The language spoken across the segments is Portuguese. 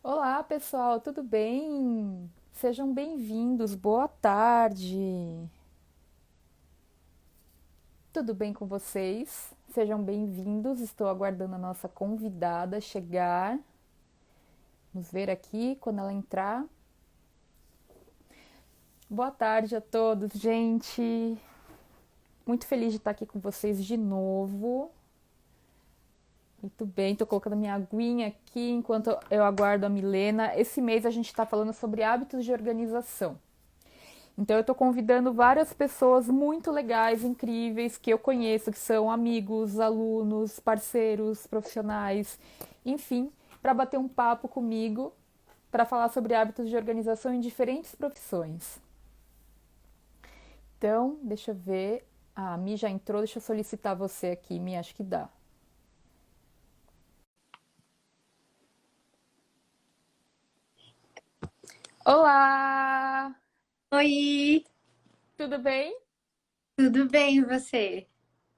Olá, pessoal, tudo bem? Sejam bem-vindos, boa tarde. Tudo bem com vocês? Sejam bem-vindos. Estou aguardando a nossa convidada chegar. Vamos ver aqui quando ela entrar. Boa tarde a todos, gente. Muito feliz de estar aqui com vocês de novo. Muito bem, estou colocando minha aguinha aqui enquanto eu aguardo a Milena. Esse mês a gente está falando sobre hábitos de organização. Então eu estou convidando várias pessoas muito legais, incríveis, que eu conheço, que são amigos, alunos, parceiros, profissionais, enfim, para bater um papo comigo, para falar sobre hábitos de organização em diferentes profissões. Então, deixa eu ver. A Mi já entrou, deixa eu solicitar você aqui, Mi, acho que dá. Olá! Oi, Tudo bem? tudo bem e você?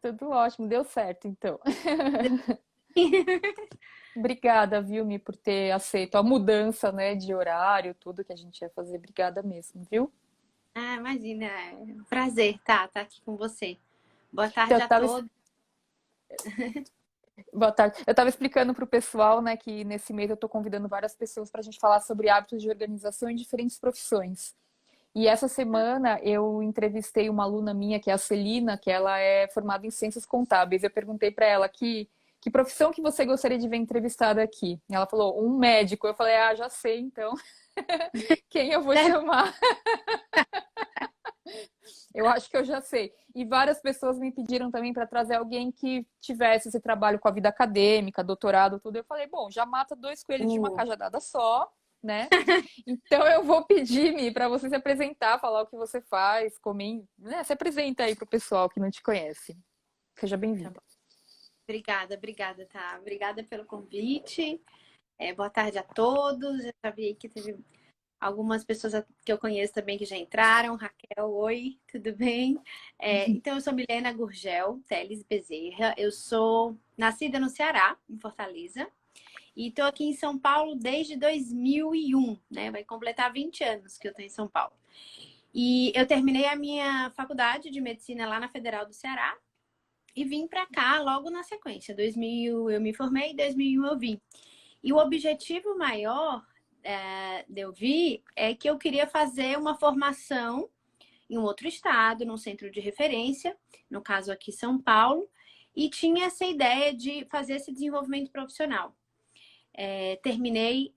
Tudo ótimo, deu certo então. Obrigada, viu, Mi, por ter aceito a mudança, né, de horário, tudo que a gente ia fazer. Obrigada mesmo, viu? Ah, imagina, é um prazer tá aqui com você. Boa Então, tarde eu a tava, todos. boa tarde. Eu estava explicando para o pessoal, né, que nesse mês eu estou convidando várias pessoas para a gente falar sobre hábitos de organização em diferentes profissões. E essa semana eu entrevistei uma aluna minha, que é a Celina, que ela é formada em ciências contábeis. Eu perguntei para ela que profissão que você gostaria de ver entrevistada aqui. E ela falou, um médico. Eu falei, ah, já sei, então, quem eu vou chamar? Eu acho que eu já sei. E várias pessoas me pediram também para trazer alguém que tivesse esse trabalho com a vida acadêmica, doutorado, tudo. Eu falei, bom, já mata dois coelhos de uma Uh, cajadada só, né? Então eu vou pedir, Mi, para você se apresentar, falar o que você faz, né? Se apresenta aí para o pessoal que não te conhece. Seja tá bem-vinda. bom. Obrigada, tá? Obrigada pelo convite. Boa tarde a todos. Já sabia que teve algumas pessoas que eu conheço também que já entraram. Raquel, oi, tudo bem? Então, eu sou Milena Gurgel Teles Bezerra. Eu sou nascida no Ceará, em Fortaleza. E estou aqui em São Paulo desde 2001, né? Vai completar 20 anos que eu estou em São Paulo. E eu terminei a minha faculdade de medicina lá na Federal do Ceará e vim para cá logo na sequência. 2000 eu me formei, 2001 eu vim. E o objetivo maior de eu vir é que eu queria fazer uma formação em um outro estado, num centro de referência, no caso aqui São Paulo, e tinha essa ideia de fazer esse desenvolvimento profissional. Terminei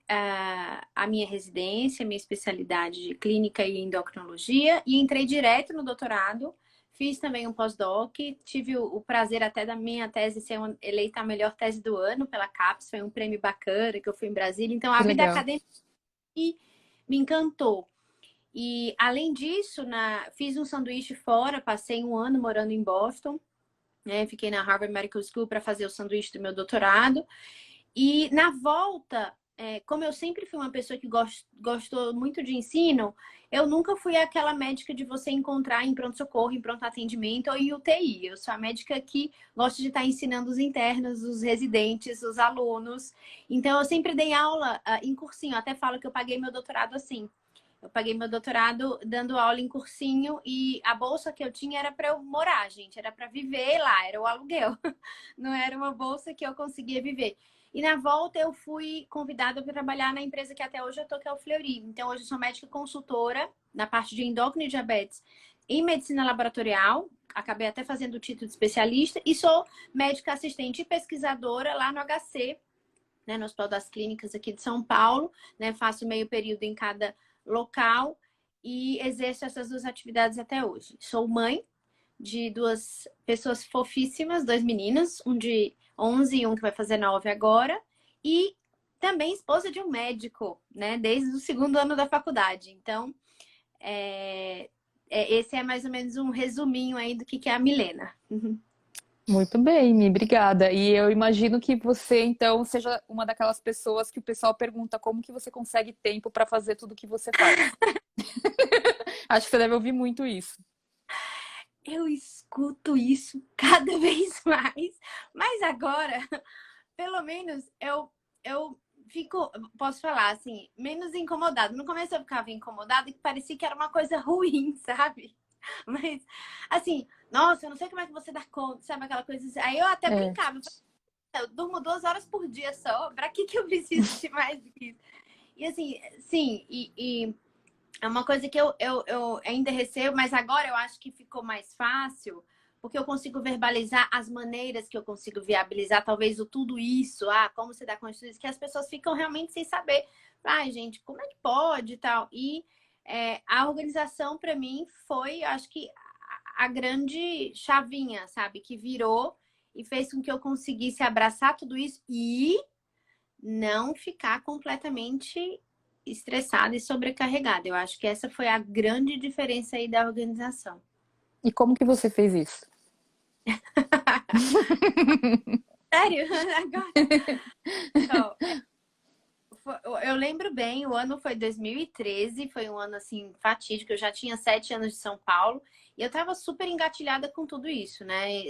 a minha residência, minha especialidade de clínica e endocrinologia e entrei direto no doutorado. Fiz também um pós-doc, tive o prazer até da minha tese ser eleita a melhor tese do ano pela CAPES, foi um prêmio bacana que eu fui em Brasília. Então, a Que vida legal. acadêmica me encantou. E, além disso, fiz um sanduíche fora, passei um ano morando em Boston, né? Fiquei na Harvard Medical School para fazer o sanduíche do meu doutorado. E na volta, como eu sempre fui uma pessoa que gostou muito de ensino, eu nunca fui aquela médica de você encontrar em pronto-socorro, em pronto atendimento ou em UTI. Eu sou a médica que gosta de estar ensinando os internos, os residentes, os alunos. Então, eu sempre dei aula em cursinho. Eu até falo que eu paguei meu doutorado assim. Eu paguei meu doutorado dando aula em cursinho e a bolsa que eu tinha era para eu morar, gente, era para viver lá, era o aluguel. Não era uma bolsa que eu conseguia viver. E na volta eu fui convidada para trabalhar na empresa que até hoje eu tô, que é o Fleury. Então hoje eu sou médica consultora na parte de endócrino e diabetes em medicina laboratorial. Acabei até fazendo o título de especialista e sou médica assistente e pesquisadora lá no HC, né, no Hospital das Clínicas aqui de São Paulo, né? Faço meio período em cada local e exerço essas duas atividades até hoje. Sou mãe de duas pessoas fofíssimas, dois meninos, um de 11 e um que vai fazer 9 agora, e também esposa de um médico, né? Desde o segundo ano da faculdade. Então, esse é mais ou menos um resuminho aí do que é a Milena. Muito bem, Mi, obrigada. E eu imagino que você, então, seja uma daquelas pessoas que o pessoal pergunta como que você consegue tempo para fazer tudo o que você faz. Acho que você deve ouvir muito isso. Eu escuto isso cada vez mais, mas agora, pelo menos, eu posso falar assim, menos incomodada. No começo eu ficava incomodada e parecia que era uma coisa ruim, sabe? Mas, assim, nossa, eu não sei como é que você dá conta, sabe? Aquela coisa assim. Aí eu até É. brincava. Eu durmo 2 horas por dia só. Pra que eu preciso de mais do que isso? E assim, sim, e é uma coisa que eu ainda recebo, mas agora eu acho que ficou mais fácil, porque eu consigo verbalizar as maneiras que eu consigo viabilizar, talvez o tudo isso, como você dá conta disso, que as pessoas ficam realmente sem saber. Ai, gente, como é que pode e tal? E a organização, para mim, foi, acho que, a grande chavinha, sabe? Que virou e fez com que eu conseguisse abraçar tudo isso e não ficar completamente estressada e sobrecarregada. Eu acho que essa foi a grande diferença aí da organização. E como que você fez isso? Sério? Agora? Então, eu lembro bem, o ano foi 2013, foi um ano assim fatídico. Eu já tinha 7 anos de São Paulo e eu tava super engatilhada com tudo isso, né?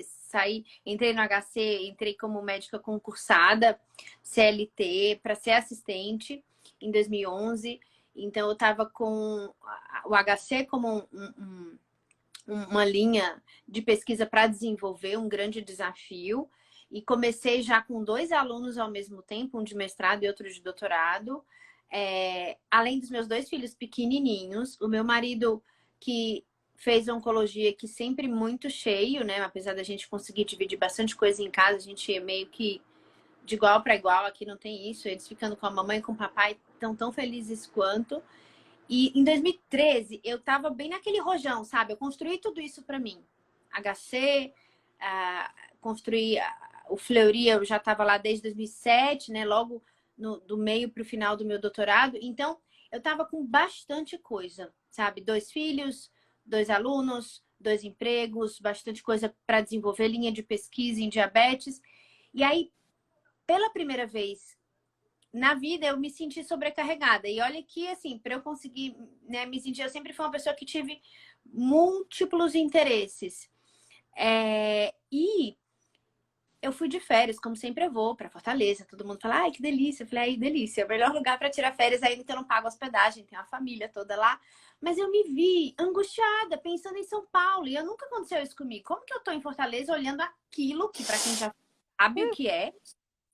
Entrei no HC, entrei como médica concursada, CLT, para ser assistente em 2011. Então eu tava com o HC como uma linha de pesquisa para desenvolver, um grande desafio. E comecei já com 2 alunos ao mesmo tempo, um de mestrado e outro de doutorado. Além dos meus 2 filhos pequenininhos, o meu marido que fez oncologia, que sempre muito cheio, né? Apesar da gente conseguir dividir bastante coisa em casa, a gente é meio que de igual para igual, aqui não tem isso. Eles ficando com a mamãe e com o papai estão tão felizes quanto. E em 2013, eu tava bem naquele rojão, sabe? Eu construí tudo isso para mim. HC, construí o Fleury, eu já estava lá desde 2007, né? Logo do meio para o final do meu doutorado. Então, eu estava com bastante coisa, sabe? 2 filhos, 2 alunos, 2 empregos, bastante coisa para desenvolver, linha de pesquisa em diabetes. E aí, pela primeira vez na vida, eu me senti sobrecarregada. E olha que, assim, para eu conseguir, né, me sentir, eu sempre fui uma pessoa que tive múltiplos interesses. E eu fui de férias, como sempre eu vou, para Fortaleza. Todo mundo fala, ai, que delícia. Eu falei, ai, delícia. É o melhor lugar para tirar férias, ainda que eu não pago hospedagem, tem a família toda lá. Mas eu me vi angustiada, pensando em São Paulo. E nunca aconteceu isso comigo. Como que eu tô em Fortaleza olhando aquilo, que para quem já sabe o que é,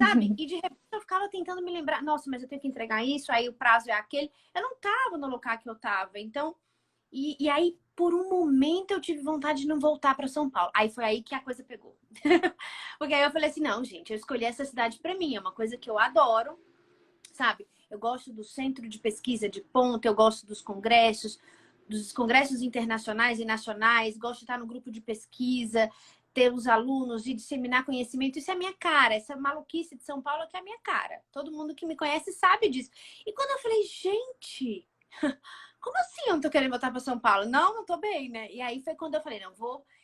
sabe? E de repente eu ficava tentando me lembrar, nossa, mas eu tenho que entregar isso, aí o prazo é aquele. Eu não tava no local que eu tava. Então, e aí, por um momento, eu tive vontade de não voltar para São Paulo. Aí foi aí que a coisa pegou. Porque aí eu falei assim, não, gente, eu escolhi essa cidade para mim, é uma coisa que eu adoro, sabe? Eu gosto do centro de pesquisa de ponta, eu gosto dos congressos internacionais e nacionais, gosto de estar no grupo de pesquisa, ter os alunos e disseminar conhecimento. Isso é a minha cara, essa maluquice de São Paulo é que é a minha cara. Todo mundo que me conhece sabe disso. E quando eu falei, gente, como assim eu não tô querendo voltar para São Paulo? Não, não tô bem, né? E aí foi quando eu falei, não,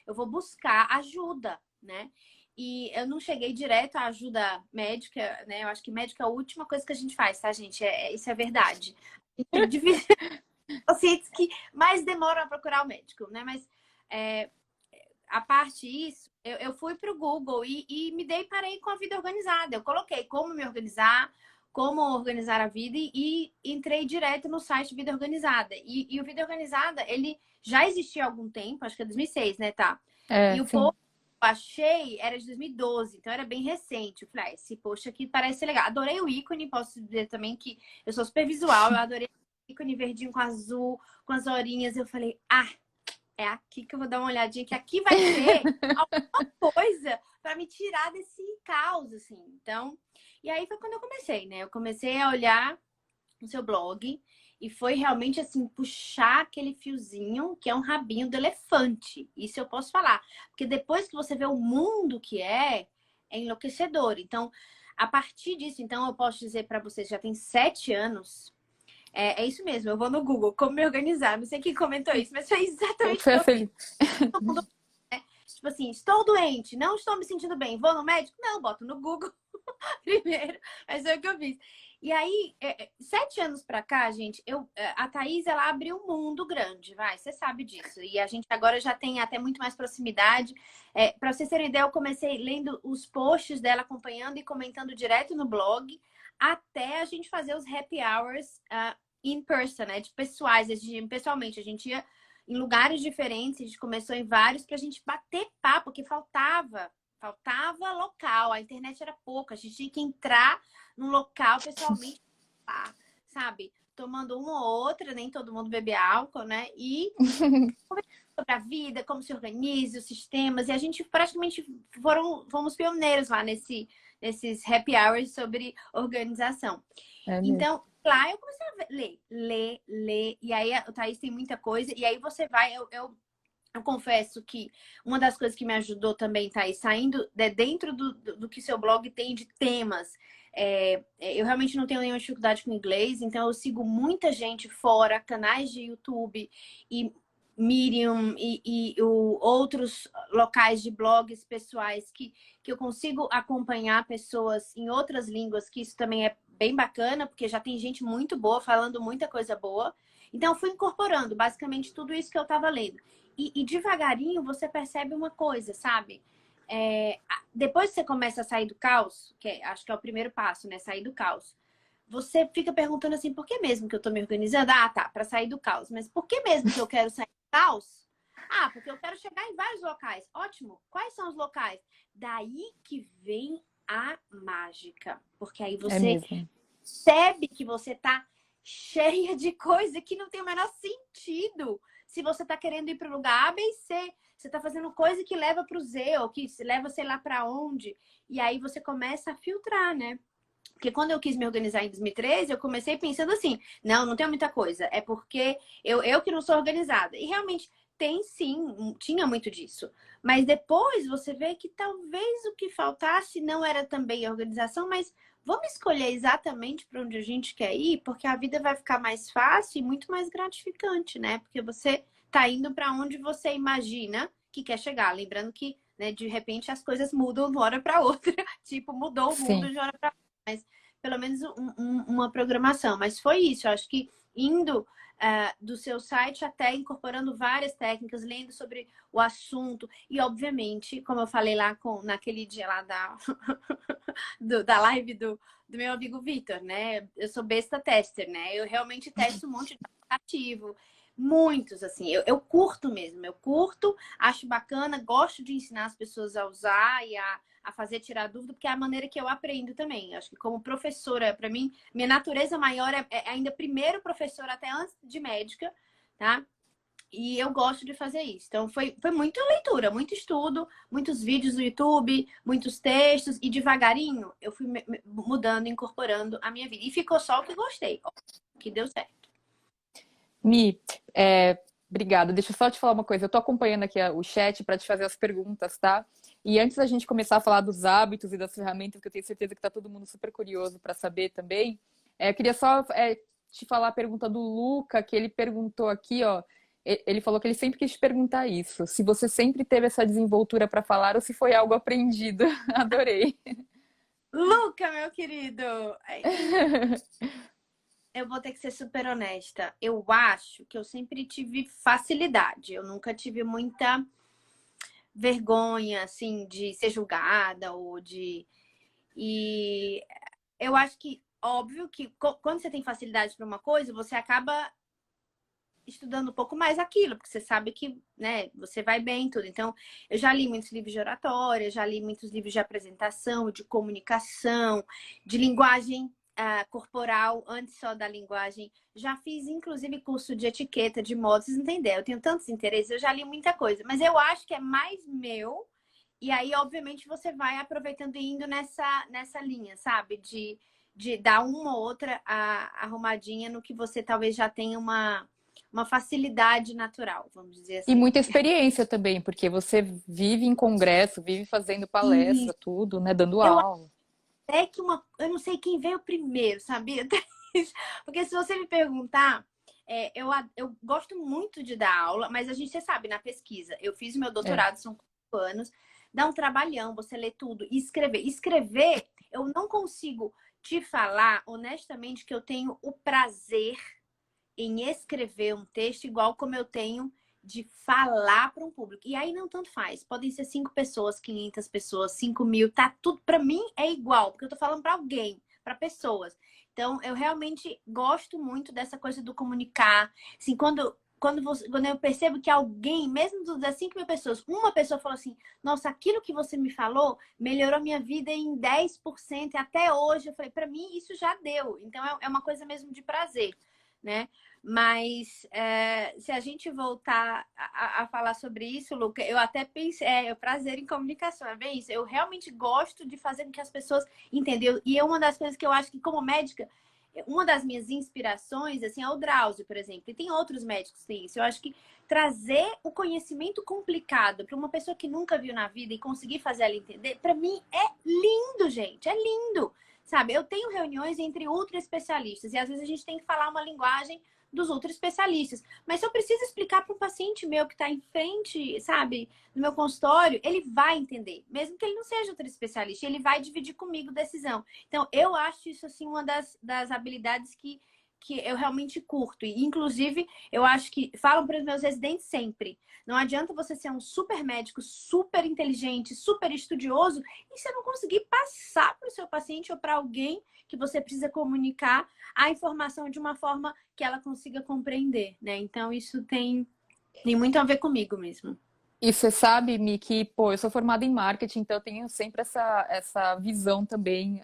eu vou buscar ajuda, né? E eu não cheguei direto à ajuda médica, né? Eu acho que médico é a última coisa que a gente faz, tá, gente? Isso é verdade. A gente divide pacientes que mais demoram a procurar o médico, né? Mas a parte disso, eu fui para o Google e me parei com a vida organizada. Eu coloquei como me organizar, como organizar a vida e entrei direto no site Vida Organizada. E o Vida Organizada, ele já existia há algum tempo, acho que é 2006, né, tá? E o Sim. post que eu achei era de 2012, então era bem recente. Eu falei, esse post aqui parece ser legal. Adorei o ícone, posso dizer também que eu sou super visual, eu adorei o ícone verdinho com azul, com as horinhas. Eu falei, é aqui que eu vou dar uma olhadinha, que aqui vai ter alguma coisa para me tirar desse caos, assim. Então, e aí foi quando eu comecei, né? Eu comecei a olhar o seu blog e foi realmente assim, puxar aquele fiozinho que é um rabinho do elefante. Isso eu posso falar. Porque depois que você vê o mundo que é enlouquecedor. Então, a partir disso, então, eu posso dizer para vocês, já tem 7 anos. É isso mesmo, eu vou no Google, como me organizar. Não sei quem comentou isso, mas foi exatamente o que Foi eu fiz. feliz. Todo mundo, tipo assim, estou doente, não estou me sentindo bem, vou no médico? Não, boto no Google primeiro. Mas foi o que eu fiz. E aí, 7 anos pra cá, gente, a Thaís, ela abriu um mundo grande, vai, você sabe disso. E a gente agora já tem até muito mais proximidade. Pra vocês terem ideia, eu comecei lendo os posts dela, acompanhando e comentando direto no blog. até a gente fazer os happy hours in person, né? De pessoais, pessoalmente. A gente ia em lugares diferentes, a gente começou em vários pra gente bater papo, porque faltava local, a internet era pouca, a gente tinha que entrar num local pessoalmente, sabe? Tomando uma ou outra, nem todo mundo bebe álcool, né? E sobre a vida, como se organiza, os sistemas, e a gente praticamente fomos pioneiros lá nesses happy hours sobre organização. É mesmo. Então, lá eu comecei a ler, e aí o Thaís tem muita coisa, e aí você vai, eu confesso que uma das coisas que me ajudou também, Thaís, saindo dentro do que seu blog tem de temas, eu realmente não tenho nenhuma dificuldade com inglês, então eu sigo muita gente fora, canais de YouTube e Medium e outros locais de blogs pessoais que eu consigo acompanhar pessoas em outras línguas, que isso também é bem bacana, porque já tem gente muito boa falando muita coisa boa. Então, eu fui incorporando basicamente tudo isso que eu estava lendo. E devagarinho você percebe uma coisa, sabe? Depois que você começa a sair do caos, acho que é o primeiro passo, né? Sair do caos. Você fica perguntando assim, por que mesmo que eu tô me organizando? Ah, tá, para sair do caos. Mas por que mesmo que eu quero sair do caos? Ah, porque eu quero chegar em vários locais. Ótimo. Quais são os locais? Daí que vem a mágica. Porque aí É você mesmo. percebe que você tá cheia de coisa que não tem o menor sentido. Se você tá querendo ir para o lugar A, B e C, você tá fazendo coisa que leva para o Z, ou que leva sei lá para onde. E aí você começa a filtrar, né? Porque quando eu quis me organizar em 2013, eu comecei pensando assim, não tem muita coisa. É porque eu que não sou organizada. E realmente tem sim, tinha muito disso. Mas depois você vê que talvez o que faltasse não era também a organização, mas vamos escolher exatamente para onde a gente quer ir, porque a vida vai ficar mais fácil e muito mais gratificante, né? Porque você tá indo para onde você imagina que quer chegar. Lembrando que, né, de repente as coisas mudam de uma hora para outra. Tipo, mudou o mundo Sim. de uma hora para outra. Mas pelo menos uma programação. Mas foi isso, eu acho que indo do seu site até incorporando várias técnicas, lendo sobre o assunto e, obviamente, como eu falei lá naquele dia lá da live do meu amigo Vitor, né? Eu sou besta tester, né? Eu realmente testo um monte de aplicativo, muitos, assim. Eu curto mesmo, eu curto, acho bacana, gosto de ensinar as pessoas a usar e a fazer tirar dúvida, porque é a maneira que eu aprendo também. Acho que como professora, para mim, minha natureza maior é ainda primeiro professora, até antes de médica, tá? E eu gosto de fazer isso. Então, foi muita leitura, muito estudo, muitos vídeos no YouTube, muitos textos, e devagarinho eu fui mudando, incorporando a minha vida. E ficou só o que gostei, o que deu certo. Mi, obrigada. Deixa eu só te falar uma coisa. Eu tô acompanhando aqui o chat para te fazer as perguntas, tá? E antes da gente começar a falar dos hábitos e das ferramentas, que eu tenho certeza que tá todo mundo super curioso para saber também, eu queria só te falar a pergunta do Luca, que ele perguntou aqui, ó. Ele falou que ele sempre quis te perguntar isso, se você sempre teve essa desenvoltura para falar ou se foi algo aprendido. Adorei. Luca, meu querido, eu vou ter que ser super honesta. Eu acho que eu sempre tive facilidade. Eu nunca tive muita vergonha, assim, de ser julgada ou de... E eu acho que, óbvio que quando você tem facilidade para uma coisa, você acaba estudando um pouco mais aquilo, porque você sabe que, né, você vai bem em tudo. Então, eu já li muitos livros de oratória, já li muitos livros de apresentação, de comunicação, de linguagem corporal, antes só da linguagem. Já fiz, inclusive, curso de etiqueta, de moda, vocês não têm ideia. Eu tenho tantos interesses, eu já li muita coisa. Mas eu acho que é mais meu. E aí, obviamente, você vai aproveitando e indo nessa linha, sabe? De dar uma ou outra arrumadinha no que você talvez já tenha uma facilidade natural, vamos dizer E assim. muita experiência também, porque você vive em congresso, vive fazendo E palestra, tudo, né? Dando eu aula. até que eu não sei quem veio primeiro, sabia? Porque se você me perguntar, eu gosto muito de dar aula, mas a gente, você sabe, na pesquisa, eu fiz o meu É. doutorado, são 4 anos, dá um trabalhão, você lê tudo e escrever. Escrever, eu não consigo te falar, honestamente, que eu tenho o prazer em escrever um texto igual como eu tenho de falar para um público. E aí não tanto faz. Podem ser 5 pessoas, 500 pessoas, 5.000, tá tudo para mim é igual, porque eu tô falando para alguém. para pessoas. Então, eu realmente gosto muito dessa coisa do comunicar. Assim, quando eu percebo que alguém, mesmo das 5 mil pessoas, uma pessoa falou assim, nossa, aquilo que você me falou melhorou minha vida em 10% e até hoje, eu falei, para mim isso já deu. Então, é uma coisa mesmo de prazer, né? Mas se a gente voltar a falar sobre isso, Luca, eu até pensei, o prazer em comunicação, é bem isso. Eu realmente gosto de fazer com que as pessoas entendam. E é uma das coisas que eu acho que, como médica, uma das minhas inspirações, assim, é o Drauzio, por exemplo. E tem outros médicos que têm isso. Eu acho que trazer o conhecimento complicado para uma pessoa que nunca viu na vida e conseguir fazer ela entender, para mim é lindo, gente. É lindo. Sabe, eu tenho reuniões entre ultra especialistas e às vezes a gente tem que falar uma linguagem dos ultra especialistas. Mas se eu preciso explicar para um paciente meu que está em frente, sabe, no meu consultório, ele vai entender, mesmo que ele não seja ultra especialista, ele vai dividir comigo decisão. Então, eu acho isso, assim, uma das habilidades que eu realmente curto. E, inclusive, eu acho que falam para os meus residentes sempre, não adianta você ser um super médico, super inteligente, super estudioso, e você não conseguir passar para o seu paciente ou para alguém que você precisa comunicar a informação de uma forma que ela consiga compreender, né? Então, isso tem muito a ver comigo mesmo. E você sabe, Mi, que, pô, eu sou formada em marketing, então eu tenho sempre essa visão também,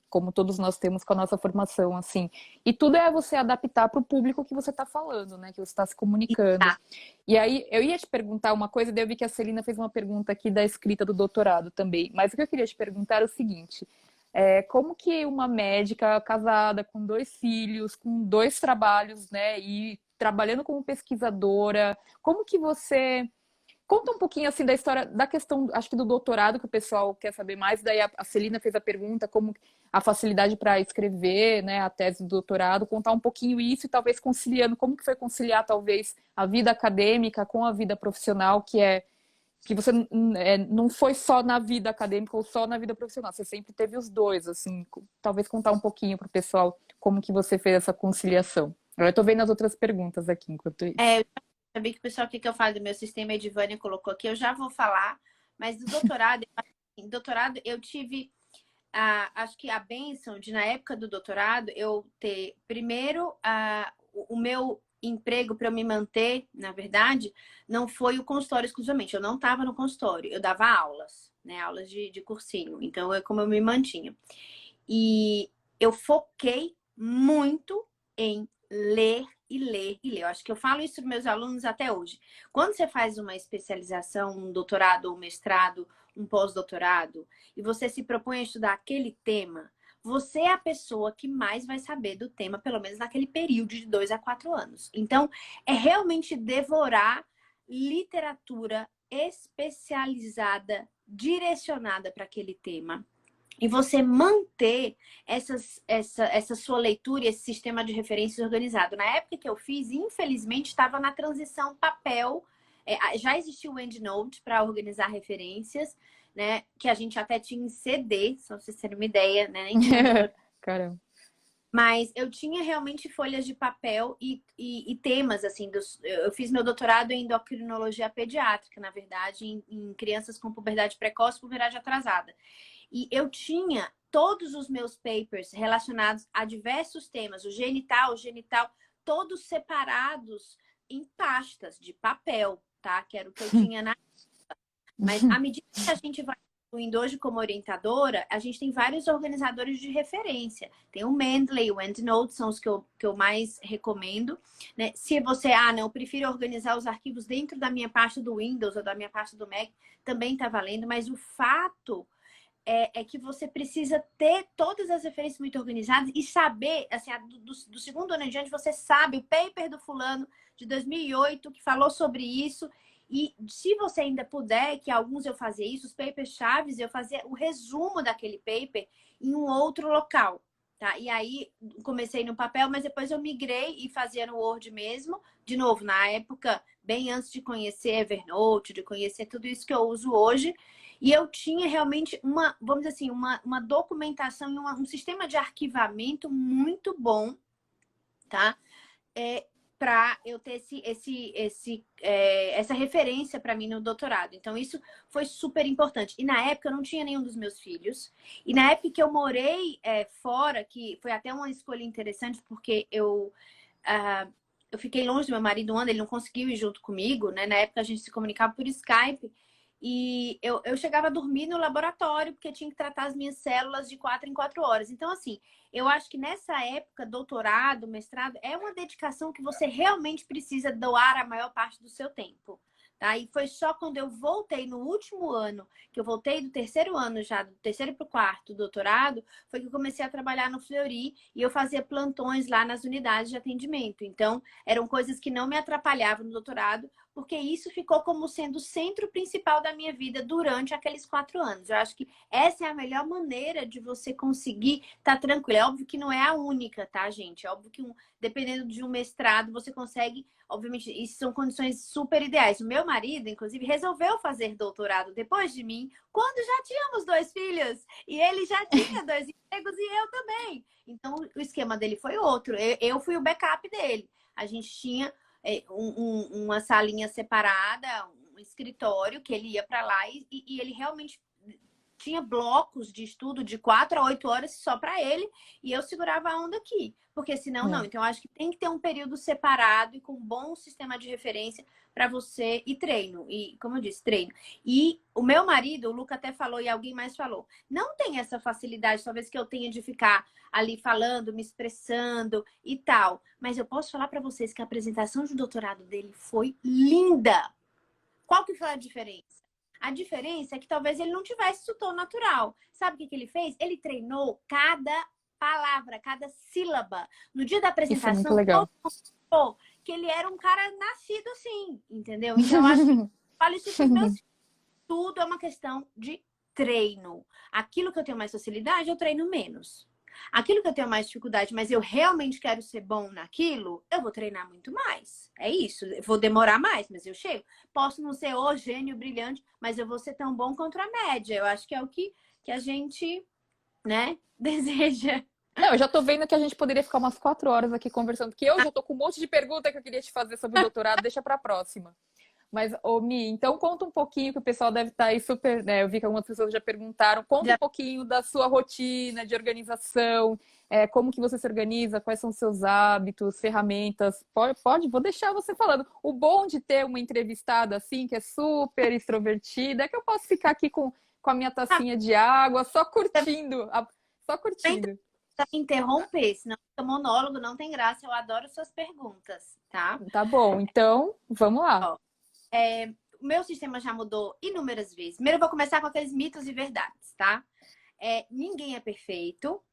como todos nós temos com a nossa formação, assim. E tudo é você adaptar para o público que você está falando, né? Que você está se comunicando. Tá. E aí, eu ia te perguntar uma coisa, daí eu vi que a Celina fez uma pergunta aqui da escrita do doutorado também. Mas o que eu queria te perguntar era o seguinte: como que uma médica casada com 2 filhos, com 2 trabalhos, né? E trabalhando como pesquisadora, como que você conta um pouquinho assim da história, da questão, acho que do doutorado, que o pessoal quer saber mais. Daí a Celina fez a pergunta, como a facilidade para escrever, né, a tese do doutorado, contar um pouquinho isso e talvez conciliando, como que foi conciliar talvez a vida acadêmica com a vida profissional, que você não foi só na vida acadêmica ou só na vida profissional, você sempre teve os dois, assim, talvez contar um pouquinho para o pessoal como que você fez essa conciliação. Eu estou vendo as outras perguntas aqui enquanto isso. Eu sabia que o pessoal quer que eu fale do meu sistema, a Edivânia colocou aqui, eu já vou falar, mas do doutorado, eu tive, acho que a bênção de, na época do doutorado, eu ter, primeiro, o meu emprego para eu me manter, na verdade, não foi o consultório exclusivamente, eu não estava no consultório, eu dava aulas, né, aulas de cursinho, então é como eu me mantinha. E eu foquei muito em ler e ler e ler. Eu acho que eu falo isso para meus alunos até hoje. Quando você faz uma especialização, um doutorado, um mestrado, um pós-doutorado, e você se propõe a estudar aquele tema, você é a pessoa que mais vai saber do tema, pelo menos naquele período de 2 a 4 anos. Então, é realmente devorar literatura especializada, direcionada para aquele tema. E você manter essa sua leitura e esse sistema de referências organizado. Na época que eu fiz, infelizmente, estava na transição papel. Já existia o EndNote para organizar referências, né? Que a gente até tinha em CD, só pra vocês terem uma ideia, né? Nem tinha. Caramba. Mas eu tinha realmente folhas de papel e temas, assim, eu fiz meu doutorado em endocrinologia pediátrica, na verdade, em crianças com puberdade precoce e puberdade atrasada. E eu tinha todos os meus papers relacionados a diversos temas, o genital, todos separados em pastas de papel, tá? Que era o que eu tinha na... Mas à medida que a gente vai indo hoje como orientadora, a gente tem vários organizadores de referência. Tem o Mendeley, o EndNote, são os que eu mais recomendo, né? Se você, não, eu prefiro organizar os arquivos dentro da minha pasta do Windows ou da minha pasta do Mac, também tá valendo, mas o fato é que você precisa ter todas as referências muito organizadas e saber, assim, do segundo ano em diante, você sabe o paper do fulano de 2008 que falou sobre isso. E se você ainda puder, que alguns eu fazia isso, os papers chaves, eu fazia o resumo daquele paper em um outro local, tá? E aí comecei no papel, mas depois eu migrei e fazia no Word mesmo. De novo, na época, bem antes de conhecer Evernote, de conhecer tudo isso que eu uso hoje. E eu tinha realmente vamos dizer assim, uma documentação e um sistema de arquivamento muito bom, tá? para eu ter essa referência para mim no doutorado. Então, isso foi super importante. E na época eu não tinha nenhum dos meus filhos. E na época que eu morei fora, que foi até uma escolha interessante, porque eu fiquei longe do meu marido um ano, ele não conseguiu ir junto comigo, né? Na época a gente se comunicava por Skype. E eu chegava a dormir no laboratório, porque tinha que tratar as minhas células de 4 em 4 horas. Então, assim, eu acho que nessa época, doutorado, mestrado, é uma dedicação que você realmente precisa doar a maior parte do seu tempo. Tá? E foi só quando eu voltei no último ano, que eu voltei do terceiro ano já, do terceiro para o quarto doutorado, foi que eu comecei a trabalhar no Fleury e eu fazia plantões lá nas unidades de atendimento. Então, eram coisas que não me atrapalhavam no doutorado, porque isso ficou como sendo o centro principal da minha vida durante aqueles 4 anos. Eu acho que essa é a melhor maneira de você conseguir estar tranquilo. É óbvio que não é a única, tá, gente? É óbvio que dependendo de um mestrado, você consegue. Obviamente, isso são condições super ideais. O meu marido, inclusive, resolveu fazer doutorado depois de mim, quando já tínhamos 2 filhos. E ele já tinha 2 empregos e eu também. Então, o esquema dele foi outro. Eu fui o backup dele. A gente tinha uma salinha separada, um escritório que ele ia para lá e ele realmente tinha blocos de estudo de 4 a 8 horas só para ele e eu segurava a onda aqui, porque senão não. Então, eu acho que tem que ter um período separado e com um bom sistema de referência para você e treino. E, como eu disse, treino. E o meu marido, o Luca até falou e alguém mais falou, não tem essa facilidade, talvez que eu tenha de ficar ali falando, me expressando e tal. Mas eu posso falar para vocês que a apresentação de doutorado dele foi linda. Qual que foi a diferença? A diferença é que talvez ele não tivesse isso tão natural. Sabe o que ele fez? Ele treinou cada palavra, cada sílaba. No dia da Isso é muito apresentação, legal. todo mundo falou que ele era um cara nascido assim, entendeu? Então, eu acho que eu falo isso para meus filhos. Tudo é uma questão de treino. Aquilo que eu tenho mais facilidade, eu treino menos. Aquilo que eu tenho mais dificuldade, mas eu realmente quero ser bom naquilo, eu vou treinar muito mais. É isso. Eu vou demorar mais, mas eu chego. Posso não ser o gênio brilhante, mas eu vou ser tão bom quanto a média. Eu acho que é o que a gente, né, deseja. Não, eu já tô vendo que a gente poderia ficar umas 4 horas aqui conversando, porque eu já tô com um monte de pergunta que eu queria te fazer sobre o doutorado, deixa pra próxima. Mas, ô Mi, então conta um pouquinho, que o pessoal deve estar aí super, né? Eu vi que algumas pessoas já perguntaram. Conta um pouquinho da sua rotina de organização, como que você se organiza, quais são os seus hábitos, ferramentas. Pode, vou deixar você falando. O bom de ter uma entrevistada assim, que é super extrovertida, é que eu posso ficar aqui com a minha tacinha de água, só curtindo, só curtindo. Interromper, senão o monólogo não tem graça. Eu adoro suas perguntas, tá? Tá bom, então vamos lá. Ó, o meu sistema já mudou inúmeras vezes. Primeiro eu vou começar com aqueles mitos e verdades, tá? Ninguém é perfeito.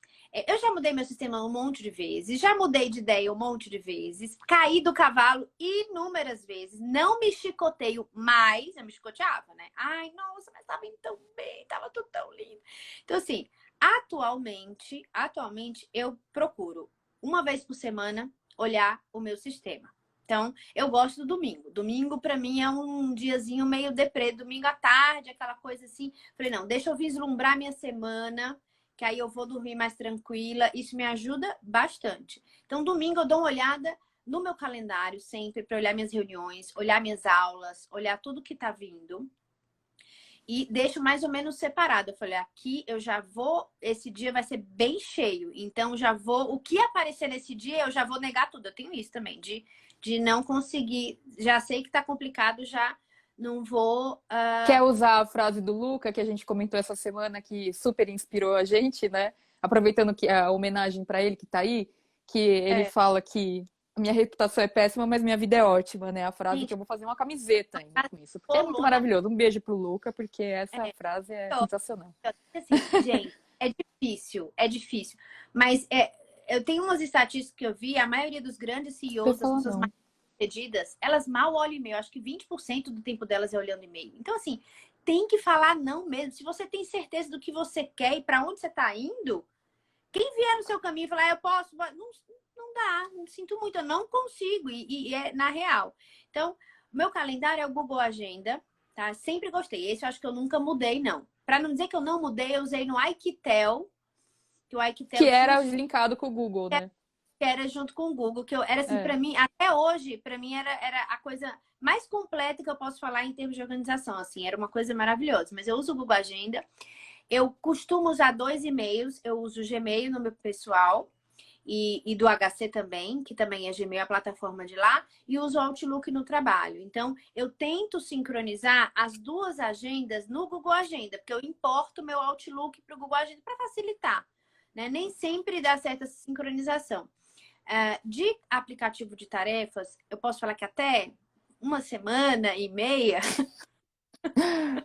Eu já mudei meu sistema um monte de vezes, já mudei de ideia um monte de vezes, caí do cavalo inúmeras vezes, não me chicoteio mais, eu me chicoteava, né? Ai, nossa, mas tava indo tão bem, tava tudo tão lindo. Então, assim, atualmente eu procuro, uma vez por semana, olhar o meu sistema. Então, eu gosto do domingo. Domingo, pra mim, é um diazinho meio deprê. Domingo à tarde, aquela coisa assim. Falei, não, deixa eu vislumbrar minha semana, que aí eu vou dormir mais tranquila. Isso me ajuda bastante. Então, domingo eu dou uma olhada no meu calendário sempre para olhar minhas reuniões, olhar minhas aulas, olhar tudo que tá vindo. E deixo mais ou menos separado. Eu falei, aqui eu já vou, esse dia vai ser bem cheio. Então, já vou, o que aparecer nesse dia, eu já vou negar tudo. Eu tenho isso também, de não conseguir. Já sei que tá complicado, já não vou. Quer usar a frase do Luca, que a gente comentou essa semana, que super inspirou a gente, né? Aproveitando que a homenagem para ele que tá aí, que ele fala que a minha reputação é péssima, mas minha vida é ótima, né? A frase Gente, que eu vou fazer uma camiseta ainda com isso, porque é muito maravilhoso. Um beijo pro Luca, porque essa frase é sensacional. Assim, gente, é difícil, é difícil. Mas eu tenho umas estatísticas que eu vi, a maioria dos grandes CEOs, das pessoas mais sucedidas, elas mal olham e-mail. Acho que 20% do tempo delas é olhando e-mail. Então, assim, tem que falar não mesmo. Se você tem certeza do que você quer e para onde você está indo, quem vier no seu caminho e falar, eu posso, não dá, não sinto muito, eu não consigo. E é na real. Então, meu calendário é o Google Agenda, tá? Sempre gostei. Esse eu acho que eu nunca mudei, não. Para não dizer que eu não mudei, eu usei no Aikitel. Que o Aikitel que era linkado com o Google, né? que era junto com o Google, que eu era assim, É. para mim, até hoje, para mim era a coisa mais completa que eu posso falar em termos de organização, assim, era uma coisa maravilhosa. Mas eu uso o Google Agenda, eu costumo usar dois e-mails, eu uso o Gmail no meu pessoal e do HC também, que também é Gmail, a plataforma de lá, e uso o Outlook no trabalho. Então, eu tento sincronizar as duas agendas no Google Agenda, porque eu importo meu Outlook para o Google Agenda para facilitar, né? Nem sempre dá certa essa sincronização. De aplicativo de tarefas, eu posso falar que até uma semana e meia,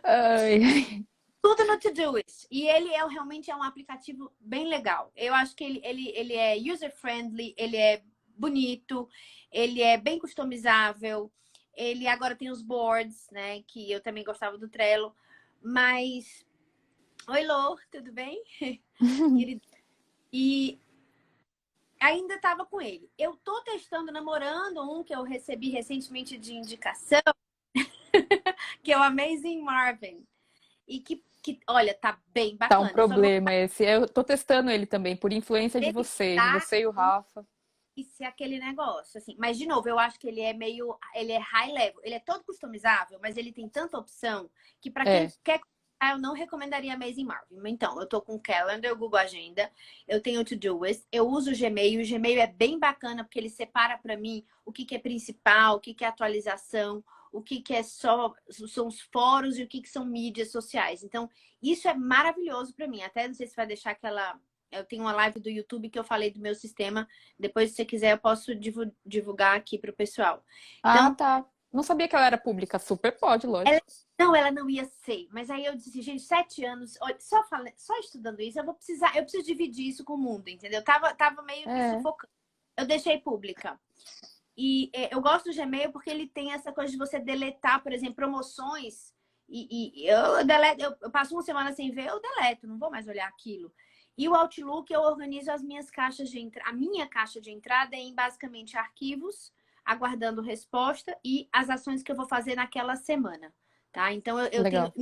Ai. tudo no Todoist. E ele realmente é um aplicativo bem legal. Eu acho que ele é user-friendly, ele é bonito, ele é bem customizável. Ele agora tem os boards, né? Que eu também gostava do Trello. Mas... Oi, Lô, tudo bem? Querido. E ainda estava com ele. Eu tô testando, namorando um que eu recebi recentemente de indicação, que é o Amazing Marvin. E olha, tá bem Tá um bacana. Eu só não vou problema esse. Eu tô testando ele também, por influência de testar você e o Rafa. se é aquele negócio, assim. Mas, de novo, eu acho que ele é high level. Ele é todo customizável, mas ele tem tanta opção que para quem É, quer eu não recomendaria Amazing Marvin. Então, eu tô com o Calendar, o Google Agenda, eu tenho o Todoist, eu uso o Gmail é bem bacana porque ele separa para mim o que é principal, o que é atualização, o que é só são os fóruns e o que são mídias sociais. Então, isso é maravilhoso para mim. Até não sei se vai deixar aquela... Eu tenho uma live do YouTube que eu falei do meu sistema. Depois, se você quiser, eu posso divulgar aqui para o pessoal. ah, Então, tá. Não sabia que ela era pública. Super pode, ela, lógico. não, ela não ia ser. Mas aí eu disse, gente, 7 anos, olha, só estudando isso, eu preciso dividir isso com o mundo, entendeu? Tava meio me É. sufocando. Eu deixei pública. E eu gosto do Gmail porque ele tem essa coisa de você deletar, por exemplo, promoções. E eu deleto, eu passo uma semana sem ver, eu deleto, não vou mais olhar aquilo. E o Outlook, eu organizo as minhas caixas de entrada. A minha caixa de entrada é em basicamente arquivos, aguardando resposta e as ações que eu vou fazer naquela semana, tá? Então, Legal.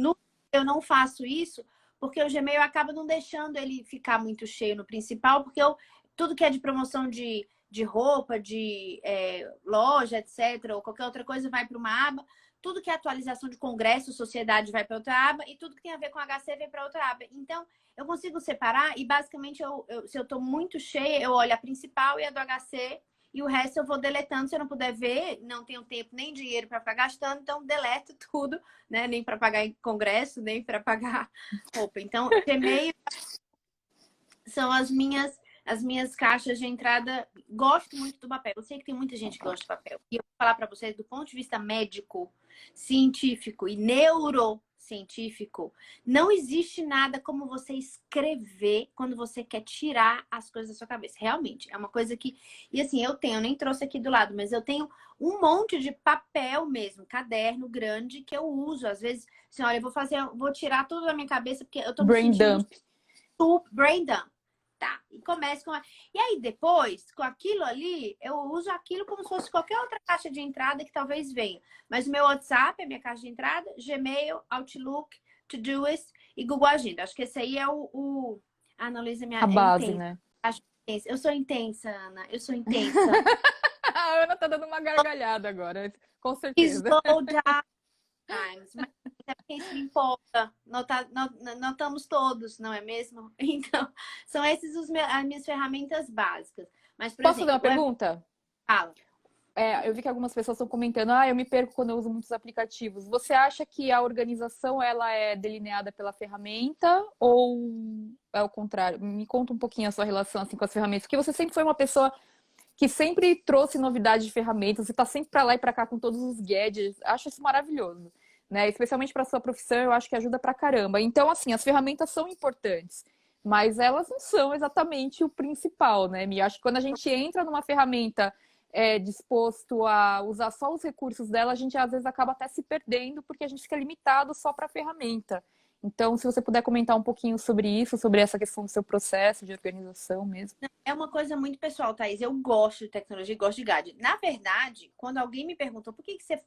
eu não faço isso porque o Gmail acaba não deixando ele ficar muito cheio no principal, porque tudo que é de promoção de roupa, de loja, etc., ou qualquer outra coisa, vai para uma aba. Tudo que é atualização de congresso, sociedade, vai para outra aba. E tudo que tem a ver com HC, vem para outra aba. Então, eu consigo separar e, basicamente, se eu estou muito cheia, eu olho a principal e a do HC. E o resto eu vou deletando. Se eu não puder ver, não tenho tempo nem dinheiro para ficar gastando. Então, deleto tudo, né? Nem para pagar em congresso, nem para pagar roupa. Então, Gmail são as minhas caixas de entrada. Gosto muito do papel. Eu sei que tem muita gente que gosta de papel. E eu vou falar para vocês, do ponto de vista médico, científico e neurocientífico, não existe nada como você escrever quando você quer tirar as coisas da sua cabeça. Realmente, é uma coisa que... E assim, eu nem trouxe aqui do lado, mas eu tenho um monte de papel mesmo, caderno grande, que eu uso. Às vezes, assim, olha, vou tirar tudo da minha cabeça, porque eu tô me Brain sentindo dump. brain dump. Tá, e começa com... E aí, depois, com aquilo ali, eu uso aquilo como se fosse qualquer outra caixa de entrada que talvez venha. Mas o meu WhatsApp é minha caixa de entrada, Gmail, Outlook, Todoist e Google Agenda. Acho que esse aí é A Ana Luísa A é base, intensa. né? Acho intensa. Eu sou intensa, Ana. Eu sou intensa. A Ana tá dando uma gargalhada agora, com certeza. Slow down times. Mas é porque isso me importa. Notamos todos, não é mesmo? Então, são esses as minhas ferramentas básicas. Mas, por Posso fazer uma exemplo, pergunta? fala. Eu vi que algumas pessoas estão comentando, eu me perco quando eu uso muitos aplicativos. Você acha que a organização ela é delineada pela ferramenta ou é o contrário? Me conta um pouquinho a sua relação assim com as ferramentas, porque você sempre foi uma pessoa que sempre trouxe novidades de ferramentas, você está sempre para lá e para cá com todos os gadgets. Acho isso maravilhoso, né? Especialmente para sua profissão, eu acho que ajuda pra caramba. Então, assim, as ferramentas são importantes, mas elas não são exatamente o principal, né? Me acho que quando a gente entra numa ferramenta disposto a usar só os recursos dela, a gente às vezes acaba até se perdendo porque a gente fica limitado só para a ferramenta. Então, se você puder comentar um pouquinho sobre isso, sobre essa questão do seu processo de organização mesmo. É uma coisa muito pessoal, Thaís. Eu gosto de tecnologia, gosto de gadget. Na verdade, quando alguém me perguntou por que você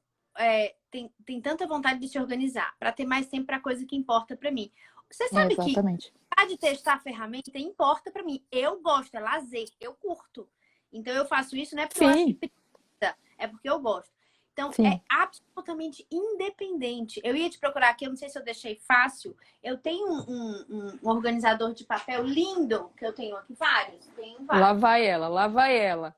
tem tanta vontade de se organizar, para ter mais tempo para coisa que importa para mim. Você sabe que Exatamente. de testar a ferramenta importa para mim. Eu gosto, é lazer, eu curto. Então eu faço isso não é porque eu acho que Sim, precisa, é porque eu gosto. Então, é sim. absolutamente independente. Eu ia te procurar aqui, eu não sei se eu deixei fácil. Eu tenho um organizador de papel lindo, que eu tenho aqui vários. Tenho Lá vários. vai ela, lá vai ela.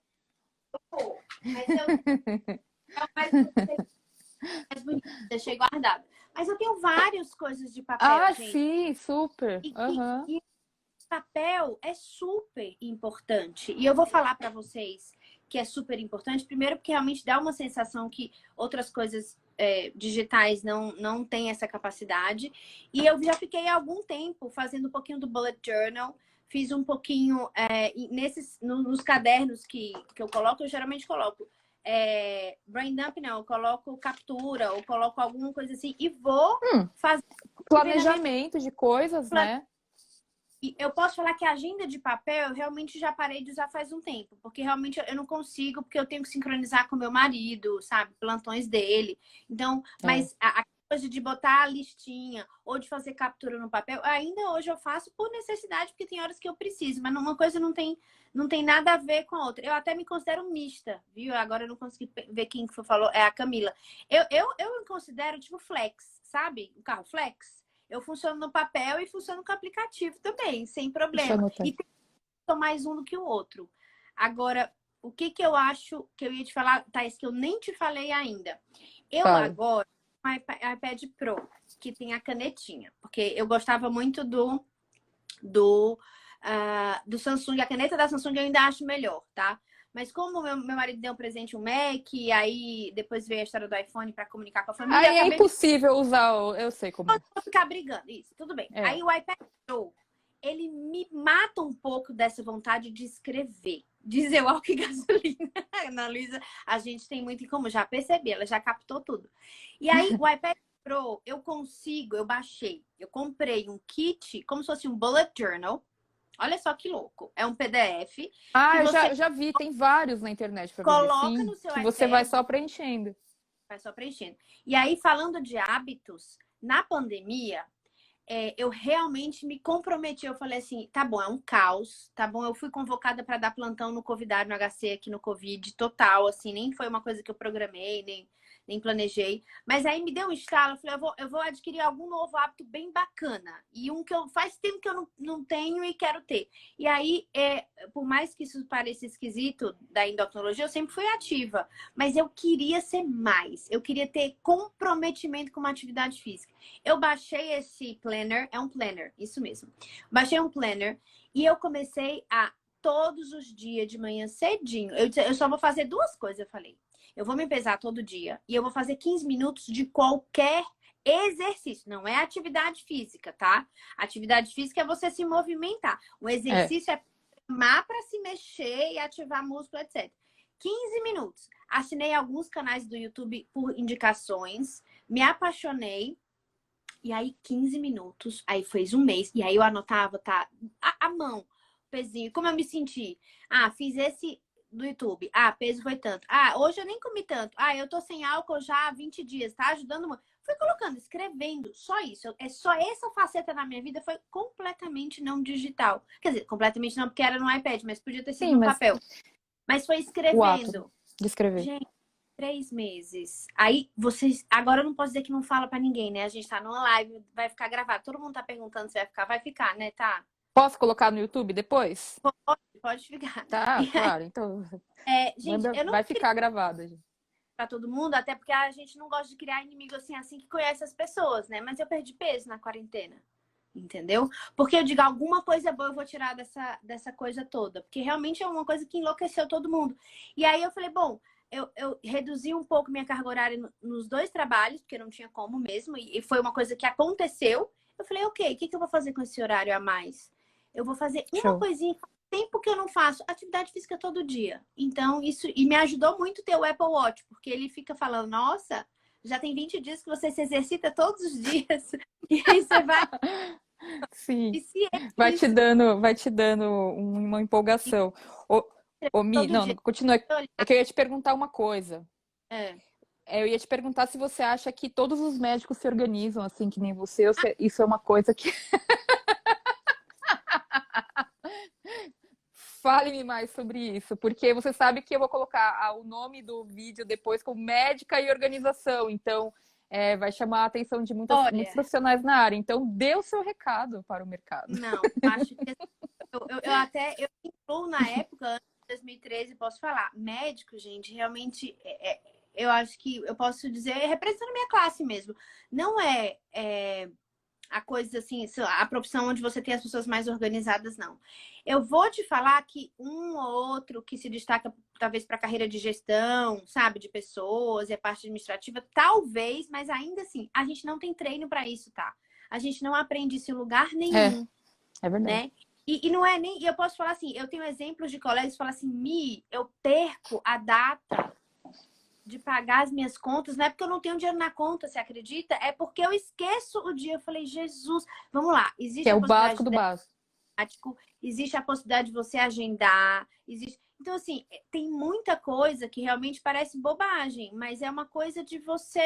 Pô, mas eu é o mais bonito, deixei guardado. Mas eu tenho várias coisas de papel, Ah, gente. sim, super. E, e, Aham. e papel é super importante. E eu vou falar para vocês que é super importante, primeiro porque realmente dá uma sensação que outras coisas digitais não têm essa capacidade. E eu já fiquei há algum tempo fazendo um pouquinho do bullet journal, fiz um pouquinho nos cadernos que eu coloco, eu geralmente coloco brain dump, não, eu coloco captura, ou coloco alguma coisa assim, e vou Hum, fazer o que vem na minha planejamento de coisas, né? e eu posso falar que a agenda de papel eu realmente já parei de usar faz um tempo, porque realmente eu não consigo, porque eu tenho que sincronizar com meu marido, sabe? Plantões dele. Então, É. mas a coisa de botar a listinha ou de fazer captura no papel, ainda hoje eu faço por necessidade, porque tem horas que eu preciso, mas uma coisa não tem nada a ver com a outra. Eu até me considero mista, viu? Agora eu não consegui ver quem falou, é a Camila. Eu me considero tipo flex, sabe? O carro flex. Eu funciono no papel e funciono com aplicativo também, sem Deixa eu problema. anotar E aqui. tem mais um do que o outro. Agora, o que eu acho que eu ia te falar, Thais, que eu nem te falei ainda. Eu Fala. agora, um iPad Pro, que tem a canetinha, porque eu gostava muito do Samsung. A caneta da Samsung eu ainda acho melhor, tá? Mas como meu marido deu um presente um Mac, e aí depois veio a história do iPhone para comunicar com a família, eu Aí é acabei impossível usar o... Eu sei como é. vou ficar brigando. Isso, tudo bem. É. Aí o iPad Pro, ele me mata um pouco dessa vontade de escrever. Dizer o álcool e gasolina. Ana Luísa, a gente tem muito em comum, já percebi, ela já captou tudo. E aí, o iPad Pro, eu baixei, eu comprei um kit, como se fosse um bullet journal. Olha só que louco. É um PDF que Ah, você eu já vi, tem vários na internet para vender, coloca sim, no seu que você vai iPad, só preenchendo. vai só preenchendo. E aí, falando de hábitos, na pandemia, eu realmente me comprometi. Eu falei assim: tá bom, é um caos, tá bom. Eu fui convocada para dar plantão no Covidar, no HC, aqui no Covid, total, assim, nem foi uma coisa que eu programei, nem planejei. Mas aí me deu um estalo, eu falei: eu vou adquirir algum novo hábito bem bacana. E um que faz tempo que eu não tenho e quero ter. E aí, por mais que isso pareça esquisito da endocrinologia, eu sempre fui ativa. Mas eu queria ser mais, eu queria ter comprometimento com uma atividade física. Eu baixei esse planner, é um planner, isso mesmo. Baixei um planner e eu comecei a todos os dias de manhã cedinho. Eu só vou fazer duas coisas, eu falei. Eu vou me pesar todo dia e eu vou fazer 15 minutos de qualquer exercício. Não é atividade física, tá? Atividade física é você se movimentar. O É. exercício é programar para se mexer e ativar músculo, etc. 15 minutos. Assinei alguns canais do YouTube por indicações, me apaixonei. E aí, 15 minutos, aí fez um mês, e aí eu anotava, tá? A mão, pezinho, como eu me senti? Ah, fiz esse do YouTube. Ah, peso foi tanto. Ah, hoje eu nem comi tanto. Ah, eu tô sem álcool já há 20 dias, tá ajudando muito. Fui colocando, escrevendo, só isso. É só essa faceta na minha vida foi completamente não digital. Quer dizer, completamente não, porque era no iPad, mas podia ter sido Sim, no mas papel. Mas foi o ato escrevendo. de escrever. Gente, 3 meses. Aí vocês. Agora eu não posso dizer que não fala pra ninguém, né? A gente tá numa live, vai ficar gravado. Todo mundo tá perguntando se vai ficar. Vai ficar, né? Tá. Posso colocar no YouTube depois? Pode ficar. Tá, claro. Então, Gente, manda, eu não vai queria ficar gravado. pra todo mundo, até porque a gente não gosta de criar inimigo assim que conhece as pessoas, né? Mas eu perdi peso na quarentena. Entendeu? Porque eu digo, alguma coisa boa eu vou tirar dessa coisa toda. Porque realmente é uma coisa que enlouqueceu todo mundo. E aí eu falei, bom, eu reduzi um pouco minha carga horária nos dois trabalhos, porque não tinha como mesmo. E foi uma coisa que aconteceu. Eu falei, ok, o que eu vou fazer com esse horário a mais? Eu vou fazer uma Show. coisinha. Faz tempo que eu não faço atividade física todo dia. Então, isso. E me ajudou muito ter o Apple Watch, porque ele fica falando, nossa, já tem 20 dias que você se exercita todos os dias. E aí você vai. Sim, E se é isso, vai te dando uma empolgação. Ô, ô Mi, todo não, dia continua. eu É olhar, que eu ia te perguntar uma coisa. é. Eu ia te perguntar se você acha que todos os médicos se organizam assim, que nem você, ou se isso é uma coisa que Fale-me mais sobre isso, porque você sabe que eu vou colocar o nome do vídeo depois como médica e organização, então vai chamar a atenção de muitos Olha, profissionais na área. Então, dê o seu recado para o mercado. não, acho que eu até eu incluo na época, antes de 2013, posso falar, médico, gente, realmente eu acho que eu posso dizer, representando a minha classe mesmo, não é a coisa assim, a profissão onde você tem as pessoas mais organizadas, não. Eu vou te falar que um ou outro que se destaca, talvez, para a carreira de gestão, sabe, de pessoas e a parte administrativa, talvez, mas ainda assim, a gente não tem treino para isso, tá? A gente não aprende isso em lugar nenhum, É verdade. né? E não é nem. E eu posso falar assim, eu tenho exemplos de colegas que falam assim, eu perco a data de pagar as minhas contas, não é porque eu não tenho dinheiro na conta, você acredita? É porque eu esqueço o dia. Eu falei, Jesus, vamos lá, Que existe é a o possibilidade básico do básico. existe a possibilidade de você agendar, existe. Então, assim, tem muita coisa que realmente parece bobagem, mas é uma coisa de você,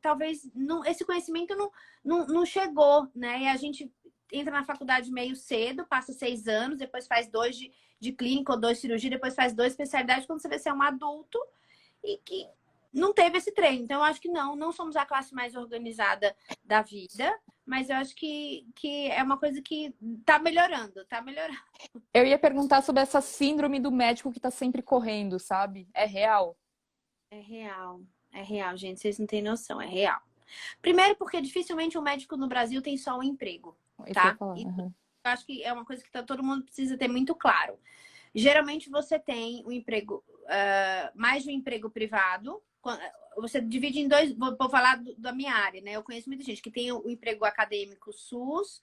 talvez, não, esse conhecimento não chegou, né? E a gente entra na faculdade meio cedo, passa 6 anos, depois faz 2 de clínica ou 2 de cirurgia, depois faz 2 especialidades, quando você vê ser um adulto e que não teve esse treino. Então, eu acho que não somos a classe mais organizada da vida, mas eu acho que é uma coisa que tá melhorando, tá melhorando. Eu ia perguntar sobre essa síndrome do médico que está sempre correndo, sabe? É real? É real, gente, vocês não têm noção, é real. Primeiro porque dificilmente um médico no Brasil tem só um emprego, Isso que eu ia tá? falar. Isso Uhum. eu acho que é uma coisa que todo mundo precisa ter muito claro. Geralmente você tem um emprego, mais de um emprego privado. Você divide em dois, vou falar da minha área, né? Eu conheço muita gente que tem o emprego acadêmico SUS